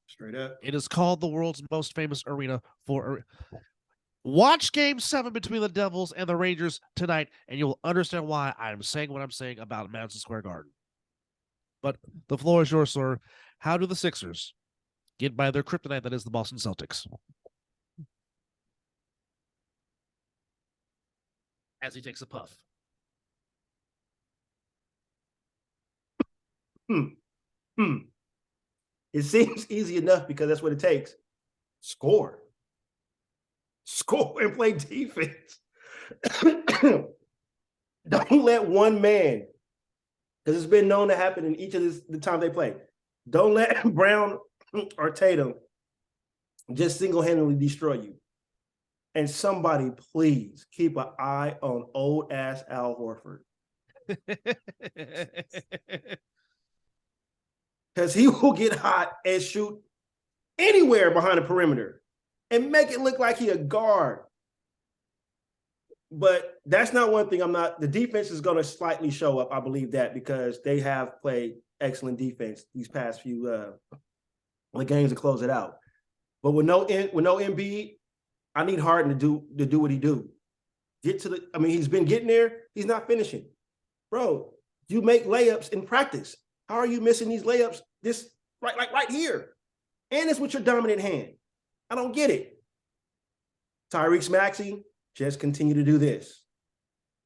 Straight up. It is called the world's most famous arena for Watch game 7 between the Devils and the Rangers tonight, and you'll understand why I'm saying what I'm saying about Madison Square Garden. But the floor is yours, sir. How do the Sixers get by their kryptonite that is the Boston Celtics? As he takes a puff. It seems easy enough because that's what it takes. Score and play defense. Don't let one man, because it's been known to happen in each of the time they play. Don't let Brown or Tatum just single-handedly destroy you. And somebody, please keep an eye on old-ass Al Horford. Because he will get hot and shoot anywhere behind the perimeter and make it look like he a guard. But that's not one thing the defense is going to slightly show up. I believe that because they have played excellent defense these past few games to close it out. But with no Embiid, I need Harden to do what he do. He's been getting there. He's not finishing. Bro, you make layups in practice. How are you missing these layups right here? And it's with your dominant hand. I don't get it. Tyrese Maxey, just continue to do this.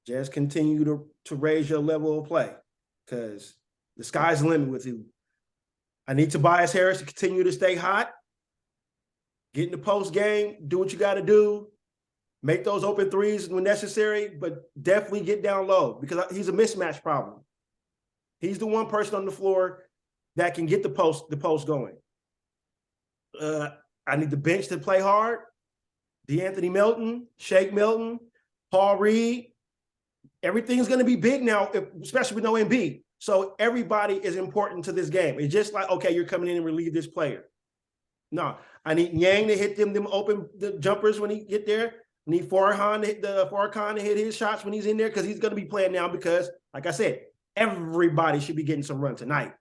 Just continue to raise your level of play because the sky's the limit with you. I need Tobias Harris to continue to stay hot. Get in the post game, do what you got to do. Make those open threes when necessary, but definitely get down low because he's a mismatch problem. He's the one person on the floor that can get the post going. I need the bench to play hard. DeAnthony Melton, Shake Milton, Paul Reed. Everything's going to be big now, especially with no Embiid. So everybody is important to this game. It's just like, okay, you're coming in and relieve this player. No, I need Yang to hit them open the jumpers when he get there. I need Farhan to hit his shots when he's in there because he's going to be playing now because, like I said, everybody should be getting some run tonight.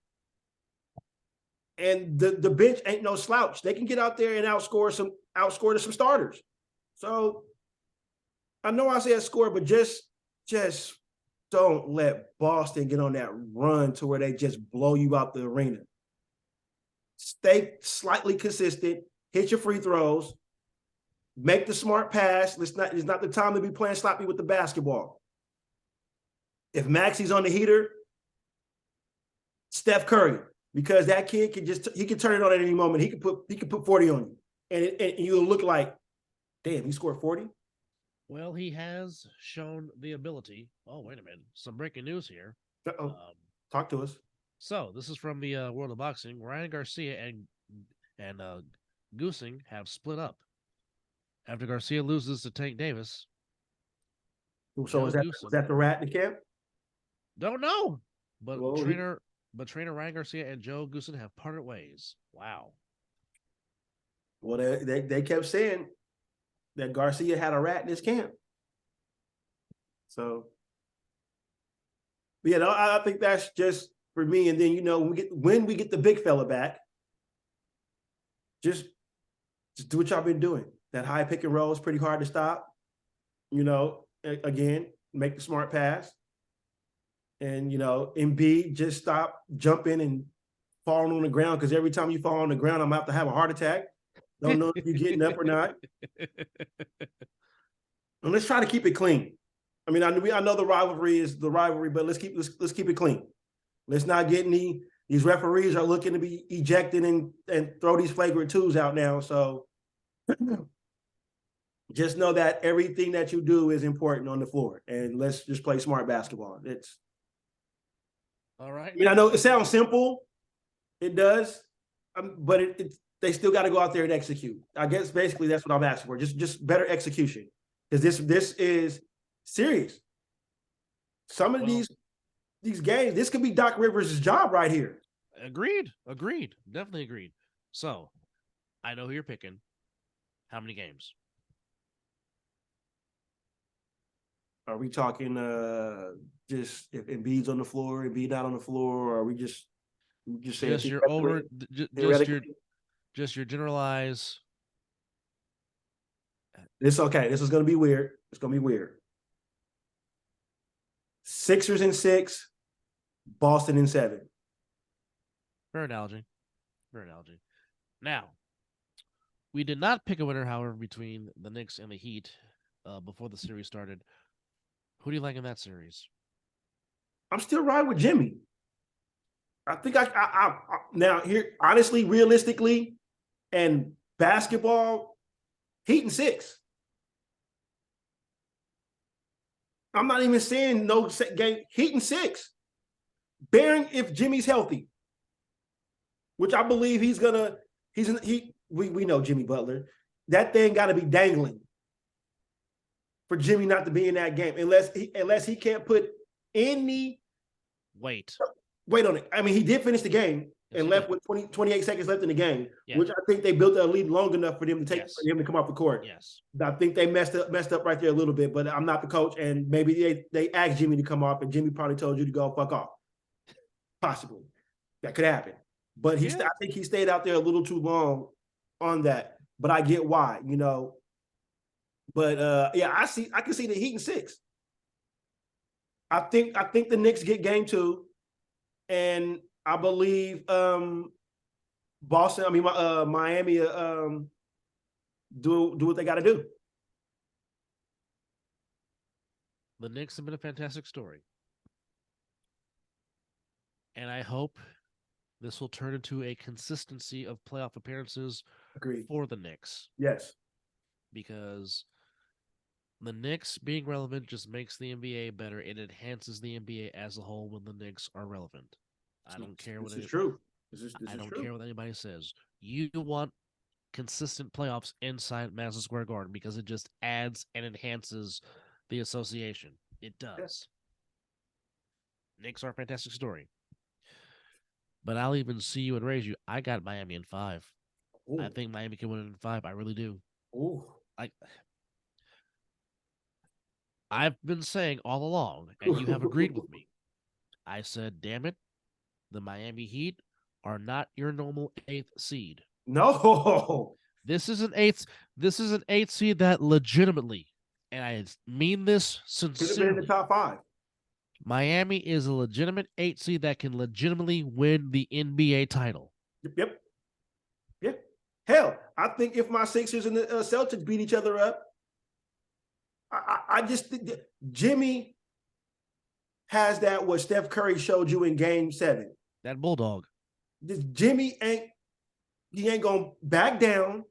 And the bench ain't no slouch. They can get out there and outscore some starters. So I know I said score, but just don't let Boston get on that run to where they just blow you out the arena. Stay slightly consistent, hit your free throws, make the smart pass. It's not the time to be playing sloppy with the basketball. If Maxey's on the heater, Steph Curry, because that kid can turn it on at any moment. He can put 40 on you, and you'll look like, damn, he scored 40. Well, he has shown the ability. Oh, wait a minute! Some breaking news here. Talk to us. So this is from the World of Boxing. Ryan Garcia and Goosing have split up after Garcia loses to Tank Davis. So was that the rat in the camp? Don't know, but trainer Ryan Garcia and Joe Goosen have parted ways. Wow. Well, they kept saying that Garcia had a rat in his camp. So, but yeah, no, I think that's just for me. And then, you know, when we get the big fella back, just do what y'all been doing. That high pick and roll is pretty hard to stop. You know, again, make the smart pass. And, you know, Embiid, just stop jumping and falling on the ground, because every time you fall on the ground, I'm about to have a heart attack. Don't know if you're getting up or not. And let's try to keep it clean. I mean, I know the rivalry is the rivalry, but let's keep it clean. Let's not get these referees are looking to be ejected and throw these flagrant twos out now. So just know that everything that you do is important on the floor, and let's just play smart basketball. It's all right. I mean, I know it sounds simple, it does, but they still got to go out there and execute. I guess basically that's what I'm asking for. Just better execution, because this is serious. Some of these games, this could be Doc Rivers' job right here. Agreed. Definitely agreed. So, I know who you're picking. How many games? Are we talking just if Embiid's on the floor, Embiid not on the floor, or are we just saying just your generalized? It's okay. This is going to be weird. It's going to be weird. Sixers in 6, Boston in 7. Fair analogy. Now, we did not pick a winner, however, between the Knicks and the Heat before the series started. Who do you like in that series? I'm still riding with Jimmy. I think I now here, honestly, realistically, and basketball, Heat in 6. I'm not even saying no game. Heat in 6. Bearing if Jimmy's healthy, which I believe we know Jimmy Butler. That thing got to be dangling for Jimmy not to be in that game, unless he can't put any weight on it. I mean, he did finish the game and left with 28 seconds left in the game, which I think they built a lead long enough for them to for him to come off the court. Yes, I think they messed up right there a little bit, but I'm not the coach, and maybe they asked Jimmy to come off, and Jimmy probably told you to go fuck off. Possibly, that could happen, but I think he stayed out there a little too long on that. But I get why, you know. But I can see the Heat in 6. I think the Knicks get game 2, and I believe Miami do what they got to do. The Knicks have been a fantastic story, and I hope this will turn into a consistency of playoff appearances for the Knicks. Yes, because the Knicks being relevant just makes the NBA better. It enhances the NBA as a whole when the Knicks are relevant. I don't care what is true. I don't care what anybody says. You want consistent playoffs inside Madison Square Garden because it just adds and enhances the association. It does. Yes. Knicks are a fantastic story. But I'll even see you and raise you. I got Miami in 5. Ooh. I think Miami can win it in 5. I really do. Ooh. I've been saying all along, and you have agreed with me. I said, damn it, the Miami Heat are not your normal 8th seed. No. This is an 8th seed that legitimately, and I mean this sincerely, could have been in the top 5. Miami is a legitimate 8th seed that can legitimately win the NBA title. Yep. Yeah. Hell, I think if my Sixers and the Celtics beat each other up, I just think that Jimmy has that what Steph Curry showed you in Game 7. That bulldog. Jimmy ain't gonna back down.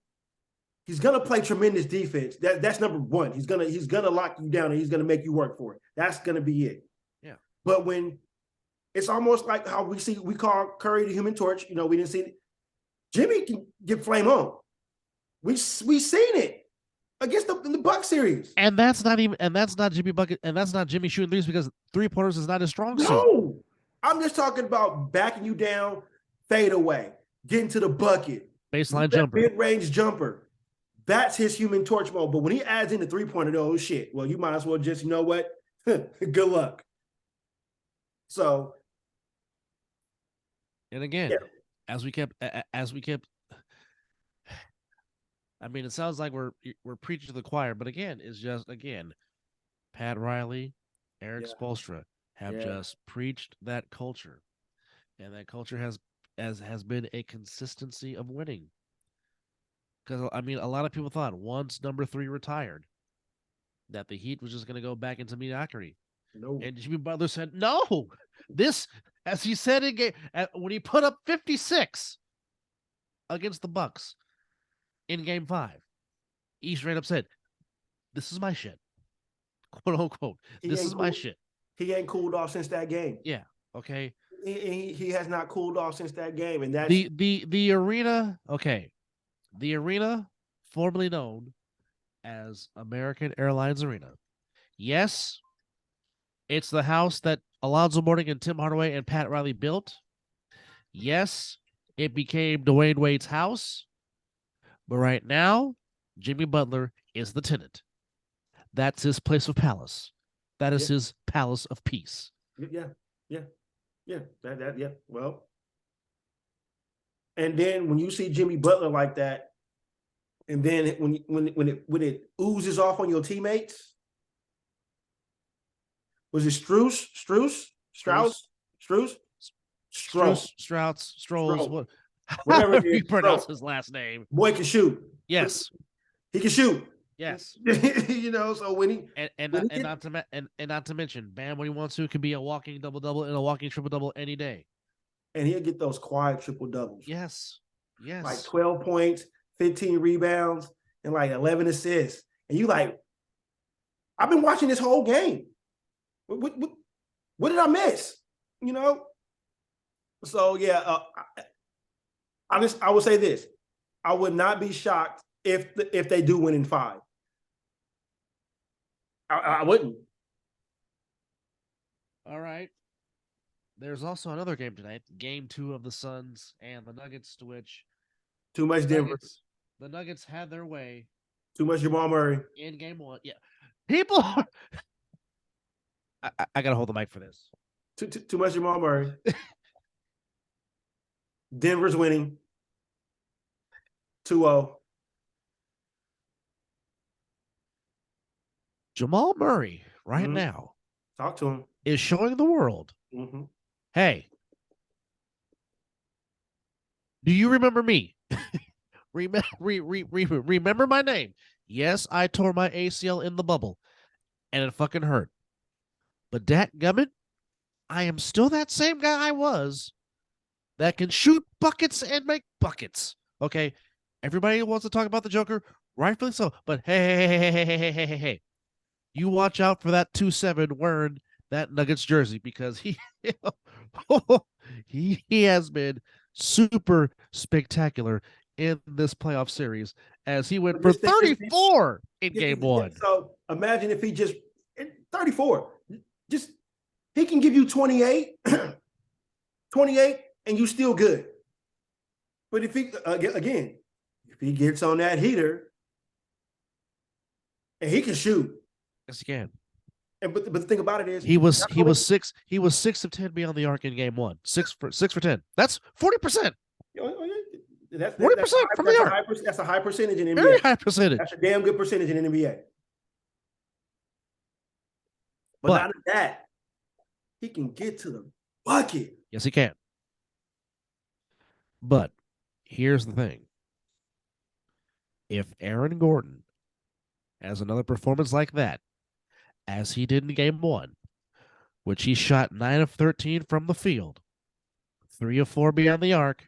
He's gonna play tremendous defense. That's number one. He's gonna lock you down and he's gonna make you work for it. That's gonna be it. Yeah. But when it's almost like how we call Curry the Human Torch. You know, we didn't see it. Jimmy can get flame on. We seen it against in the Buck series. And that's not Jimmy Bucket, and that's not Jimmy shooting threes because 3-pointers is not his strong suit. No, I'm just talking about backing you down, fade away, getting to the bucket, baseline jumper, mid-range jumper. That's his Human Torch mode. But when he adds in the 3-pointer, oh shit. Well, you might as well just, you know what? Good luck. So, and again, yeah. as we kept, I mean, it sounds like we're preaching to the choir, but again, it's just Pat Riley, Eric Spoelstra have just preached that culture, and that culture has been a consistency of winning. Because I mean, a lot of people thought once number 3 retired, that the Heat was just going to go back into mediocrity. No. And Jimmy Butler said, "No, this," as he said in game when he put up 56 against the Bucks in Game 5, he straight up said, "This is my shit." "Quote unquote, this is my shit." He ain't cooled off since that game. Yeah. Okay. He has not cooled off since that game, and that's the arena. Okay, the arena, formerly known as American Airlines Arena. Yes, it's the house that Alonzo Mourning and Tim Hardaway and Pat Riley built. Yes, it became Dwayne Wade's house. But right now, Jimmy Butler is the tenant. That's his place of palace. That is his palace of peace. Yeah. Well, and then when you see Jimmy Butler like that, and then when it oozes off on your teammates, was it Strauss, Strolls, whatever he pronounce his last name. Boy can shoot. Yes, he can shoot. Yes, you know. So when he not to mention, Bam, when he wants to, can be a walking double and a walking triple double any day. And he'll get those quiet triple doubles. Yes. Like 12 points, 15 rebounds, and like 11 assists. And you like, I've been watching this whole game. What did I miss? You know. So yeah, I would say this: I would not be shocked if they do win in 5. I wouldn't. All right. There's also another game tonight, Game 2 of the Suns and the Nuggets, to which too much Denver. The Nuggets had their way. Too much Jamal Murray in Game 1. Yeah, people. I gotta hold the mic for this. Too much Jamal Murray. Denver's winning 2-0. Jamal Murray right now, talk to him, is showing the world, hey, do you remember me? Remember my name? Yes, I tore my ACL in the bubble, and it fucking hurt. But dadgummit, I am still that same guy I was that can shoot buckets and make buckets. Okay, everybody wants to talk about the Joker, rightfully so. But hey. You watch out for that 2-7 wearing that Nuggets jersey, because he has been super spectacular in this playoff series, as he went for 34 in Game 1. So imagine if he just 34, just he can give you 28, 28, and you still good. But if he again, if he gets on that heater, and he can shoot. Yes, he can. And but the thing about it is he was 6 of 10 beyond the arc in Game 1. 6 for 10. That's 40%. That's 40% from the arc. That's a high percentage in NBA. Very high percentage. That's a damn good percentage in NBA. But not only that, he can get to the bucket. Yes, he can. But here's the thing. If Aaron Gordon has another performance like that, as he did in Game 1, which he shot 9 of 13 from the field, 3 of 4 beyond the arc,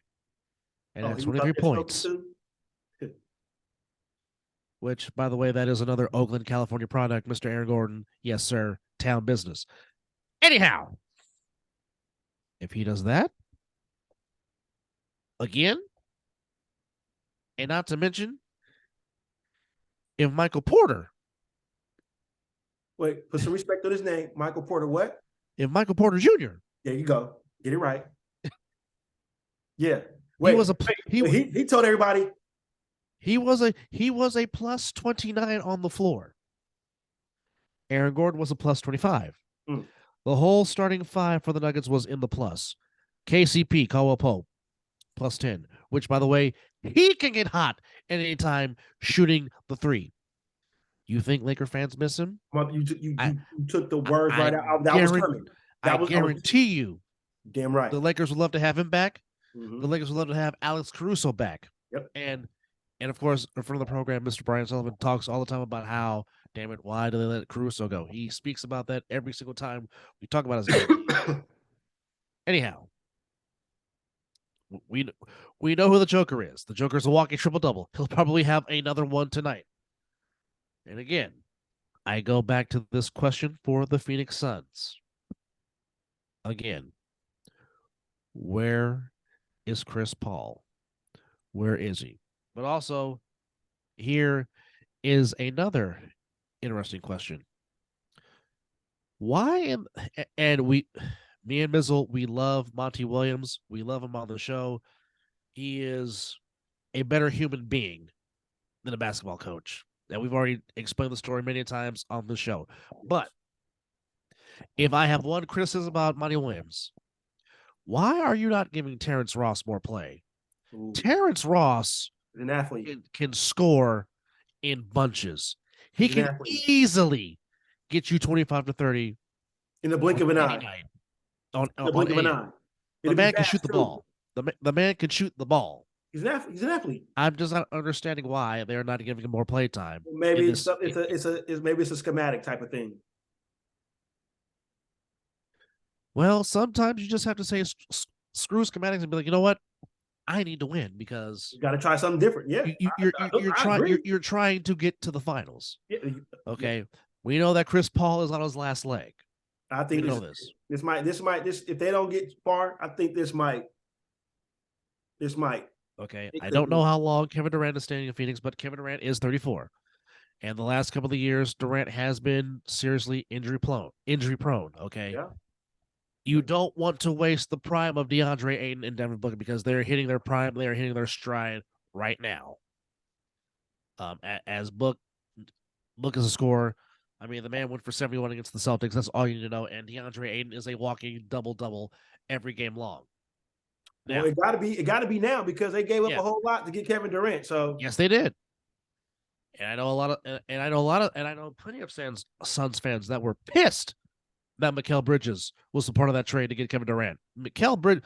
and had 23 points. Which, by the way, that is another Oakland, California product, Mr. Aaron Gordon. Yes, sir. Town business. Anyhow, if he does that again, and not to mention, if Michael Porter. Wait, put some respect on his name. Michael Porter what? If Michael Porter Jr. There you go. Get it right. Yeah. Wait, he told everybody, He was a plus 29 on the floor. Aaron Gordon was a plus 25. Mm. The whole starting five for the Nuggets was in the plus. KCP, Caldwell Pope, plus 10, which, by the way, he can get hot at any time shooting the three. You think Laker fans miss him? You took the words right out. That was coming. I guarantee you, damn right. the Lakers would love to have him back. Mm-hmm. The Lakers would love to have Alex Caruso back. Yep. And of course, in front of the program, Mr. Brian Sullivan talks all the time about how, damn it, why do they let Caruso go? He speaks about that every single time we talk about his game. Anyhow, we know who the Joker is. The Joker's a walking triple-double. He'll probably have another one tonight. And again, I go back to this question for the Phoenix Suns. Again, where is Chris Paul? Where is he? But also, here is another interesting question. Why me and Mizzle, we love Monty Williams. We love him on the show. He is a better human being than a basketball coach. And we've already explained the story many times on the show. But if I have one criticism about Monty Williams, why are you not giving Terrence Ross more play? Ooh. Terrence Ross an athlete can score in bunches. He can easily get you 25 to 30 in the blink of an eye. On the blink of an eye. The man can shoot the ball. The man can shoot the ball. He's an athlete. I'm just not understanding why they're not giving him more play time. Maybe it's a schematic type of thing. Well, sometimes you just have to say screw schematics and be like, you know what? I need to win because you got to try something different. Yeah, you're trying to get to the finals. Yeah. Okay, we know that Chris Paul is on his last leg. I think this might if they don't get far, I think this might. Okay, I don't know how long Kevin Durant is staying in Phoenix, but Kevin Durant is 34, and the last couple of years, Durant has been seriously injury prone. Okay. Yeah. You don't want to waste the prime of DeAndre Ayton and Devin Booker because they're hitting their prime. They're hitting their stride right now. As Book is a scorer. I mean, the man went for 71 against the Celtics. That's all you need to know. And DeAndre Ayton is a walking double-double every game long. Now, well, it gotta be now because they gave up a whole lot to get Kevin Durant. So yes, they did. And I know plenty of Suns fans that were pissed that Mikal Bridges was a part of that trade to get Kevin Durant. Mikal Bridges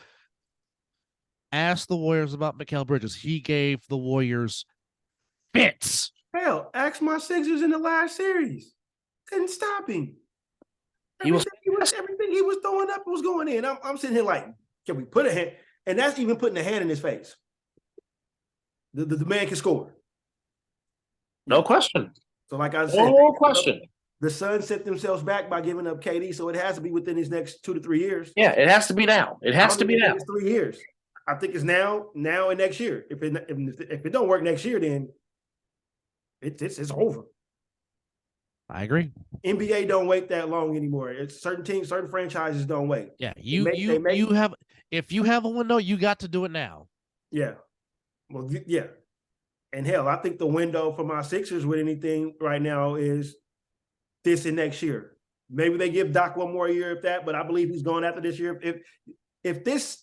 asked the Warriors about Mikal Bridges. He gave the Warriors fits. Hell, ask my Sixers in the last series. Couldn't stop him. Everything he was throwing up was going in. I'm sitting here like, can we put a hand? And that's even putting a hand in his face. The man can score. No question. So like I said, no question. The Suns set themselves back by giving up KD, so it has to be within these next 2 to 3 years. Yeah, it has to be now. It has to be now. It's 3 years. I think it's now and next year. If it don't work next year, then it's over. I agree. NBA don't wait that long anymore. It's certain teams, certain franchises don't wait. Yeah, if you have a window, you got to do it now. Yeah. Well, yeah. And hell, I think the window for my Sixers with anything right now is this and next year. Maybe they give Doc one more year if that, but I believe he's going after this year. If the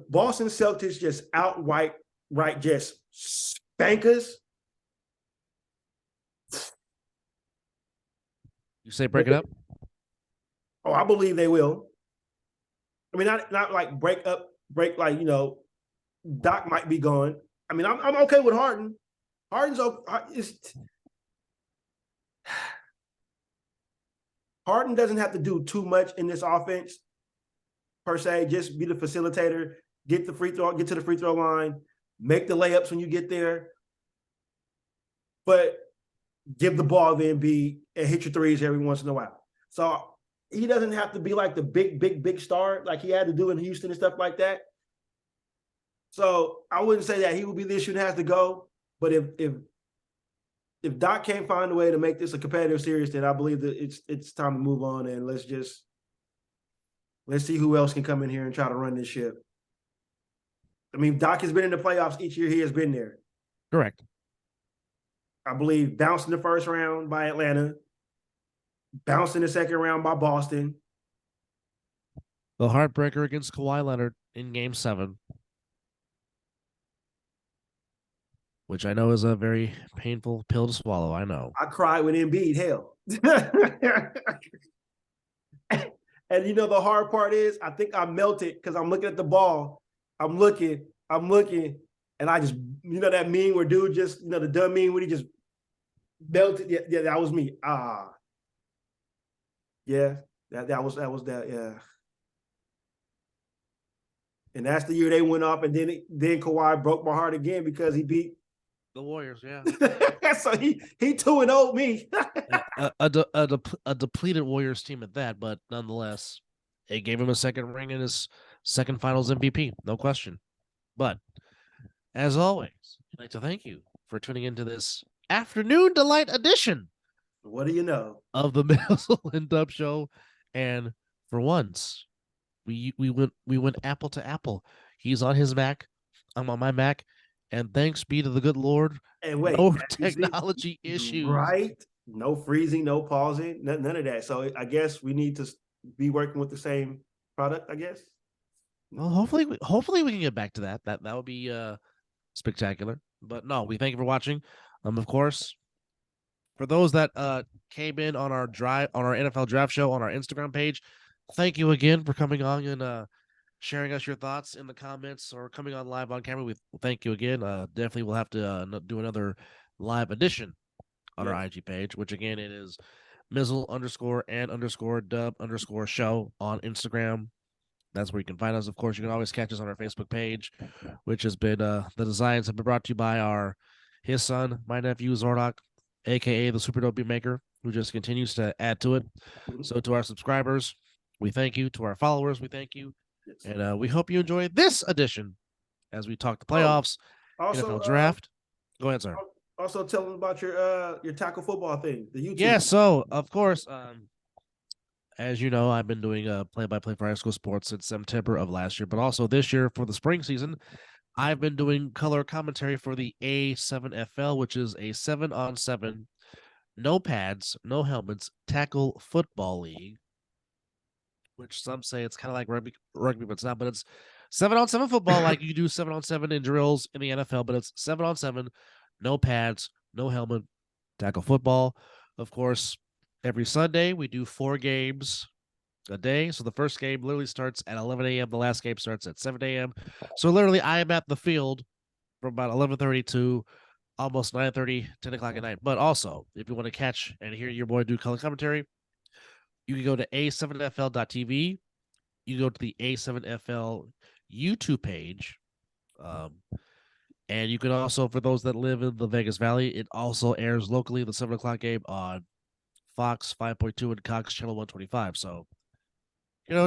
Boston Celtics just outright just spank us. You say break it up? Oh, I believe they will. I mean, not like break like, Doc might be gone. I mean, I'm okay with Harden. Harden doesn't have to do too much in this offense per se. Just be the facilitator, get to the free throw line, make the layups when you get there, but give the ball to Embiid and hit your threes every once in a while. So he doesn't have to be like the big star like he had to do in Houston and stuff like that. So I wouldn't say that he would be the issue and has to go. But if Doc can't find a way to make this a competitive series, then I believe that it's time to move on and let's see who else can come in here and try to run this ship. I mean, Doc has been in the playoffs each year he has been there. Correct. I believe bounced in the first round by Atlanta, bounced in the second round by Boston. The heartbreaker against Kawhi Leonard in Game 7, which I know is a very painful pill to swallow. I know. I cried with Embiid. Hell. And you know the hard part is, I think I melted because I'm looking at the ball. I'm looking, and I just, you know, that meme where dude just, you know, the dumb meme when he just melted. Yeah, that was me. Yeah, that was that. Yeah. And that's the year they went up, and then Kawhi broke my heart again because he beat the Warriors. Yeah. So he 2-0 me. a depleted Warriors team at that, but nonetheless, it gave him a second ring and his second Finals MVP, no question. But as always, I'd like to thank you for tuning into this afternoon delight edition. What do you know of the Mizzle and Dub Show? And for once, we went apple to apple. He's on his Mac, I'm on my Mac, and thanks be to the good Lord, and wait, no technology issues. Right? No freezing, no pausing, none of that. So I guess we need to be working with the same product, I guess. Well, hopefully we can get back to that. That would be spectacular. But no, we thank you for watching. Of course, for those that came in on our NFL draft show on our Instagram page, thank you again for coming on and sharing us your thoughts in the comments or coming on live on camera. We thank you again. Definitely we'll have to do another live edition on our IG page, which again it is Mizzle_and_dub_show on Instagram. That's where you can find us. Of course, you can always catch us on our Facebook page, which has been the designs have been brought to you by his son, my nephew Zordok, aka the Super Dope Beat Maker, who just continues to add to it. So to our subscribers, we thank you. To our followers, we thank you. And we hope you enjoy this edition as we talk the playoffs, NFL draft. Go ahead, sir. Also tell them about your tackle football thing, the YouTube. Yeah, so of course, as you know, I've been doing play-by-play for high school sports since September of last year, but also this year for the spring season, I've been doing color commentary for the A7FL, which is a 7-on-7, no pads, no helmets, tackle football league, which some say it's kind of like rugby, but it's not. But it's 7-on-7 football, like you do 7-on-7 in drills in the NFL, but it's 7-on-7, no pads, no helmet, tackle football. Of course, every Sunday we do 4 games a day. So the first game literally starts at 11 a.m. The last game starts at 7 a.m. So literally I am at the field from about 11:30 to almost 9:30, 10 o'clock at night. But also, if you want to catch and hear your boy do color commentary, you can go to a7fl.tv. You go to the A7FL YouTube page. And you can also, for those that live in the Vegas Valley, it also airs locally the 7 o'clock game on Fox 5.2 and Cox Channel 125. So,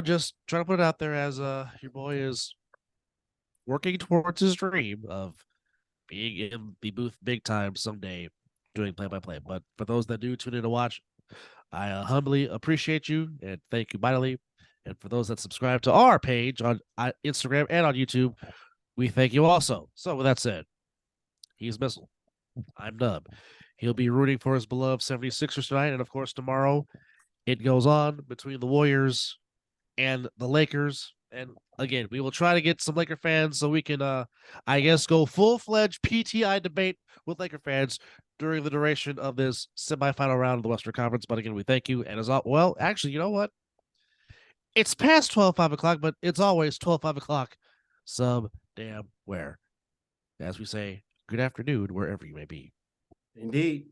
just trying to put it out there as your boy is working towards his dream of being in the booth big time someday doing play-by-play. But for those that do tune in to watch, I humbly appreciate you and thank you mightily. And for those that subscribe to our page on Instagram and on YouTube, we thank you also. So with that said, he's Mizzle. I'm Dub. He'll be rooting for his beloved 76ers tonight. And of course, tomorrow it goes on between the Warriors and the Lakers. And again, we will try to get some Laker fans so we can, I guess, go full-fledged PTI debate with Laker fans during the duration of this semifinal round of the Western Conference. But again, we thank you. And well, actually, you know what? It's past 5 o'clock, but it's always 5 o'clock some damn where. As we say, good afternoon, wherever you may be. Indeed.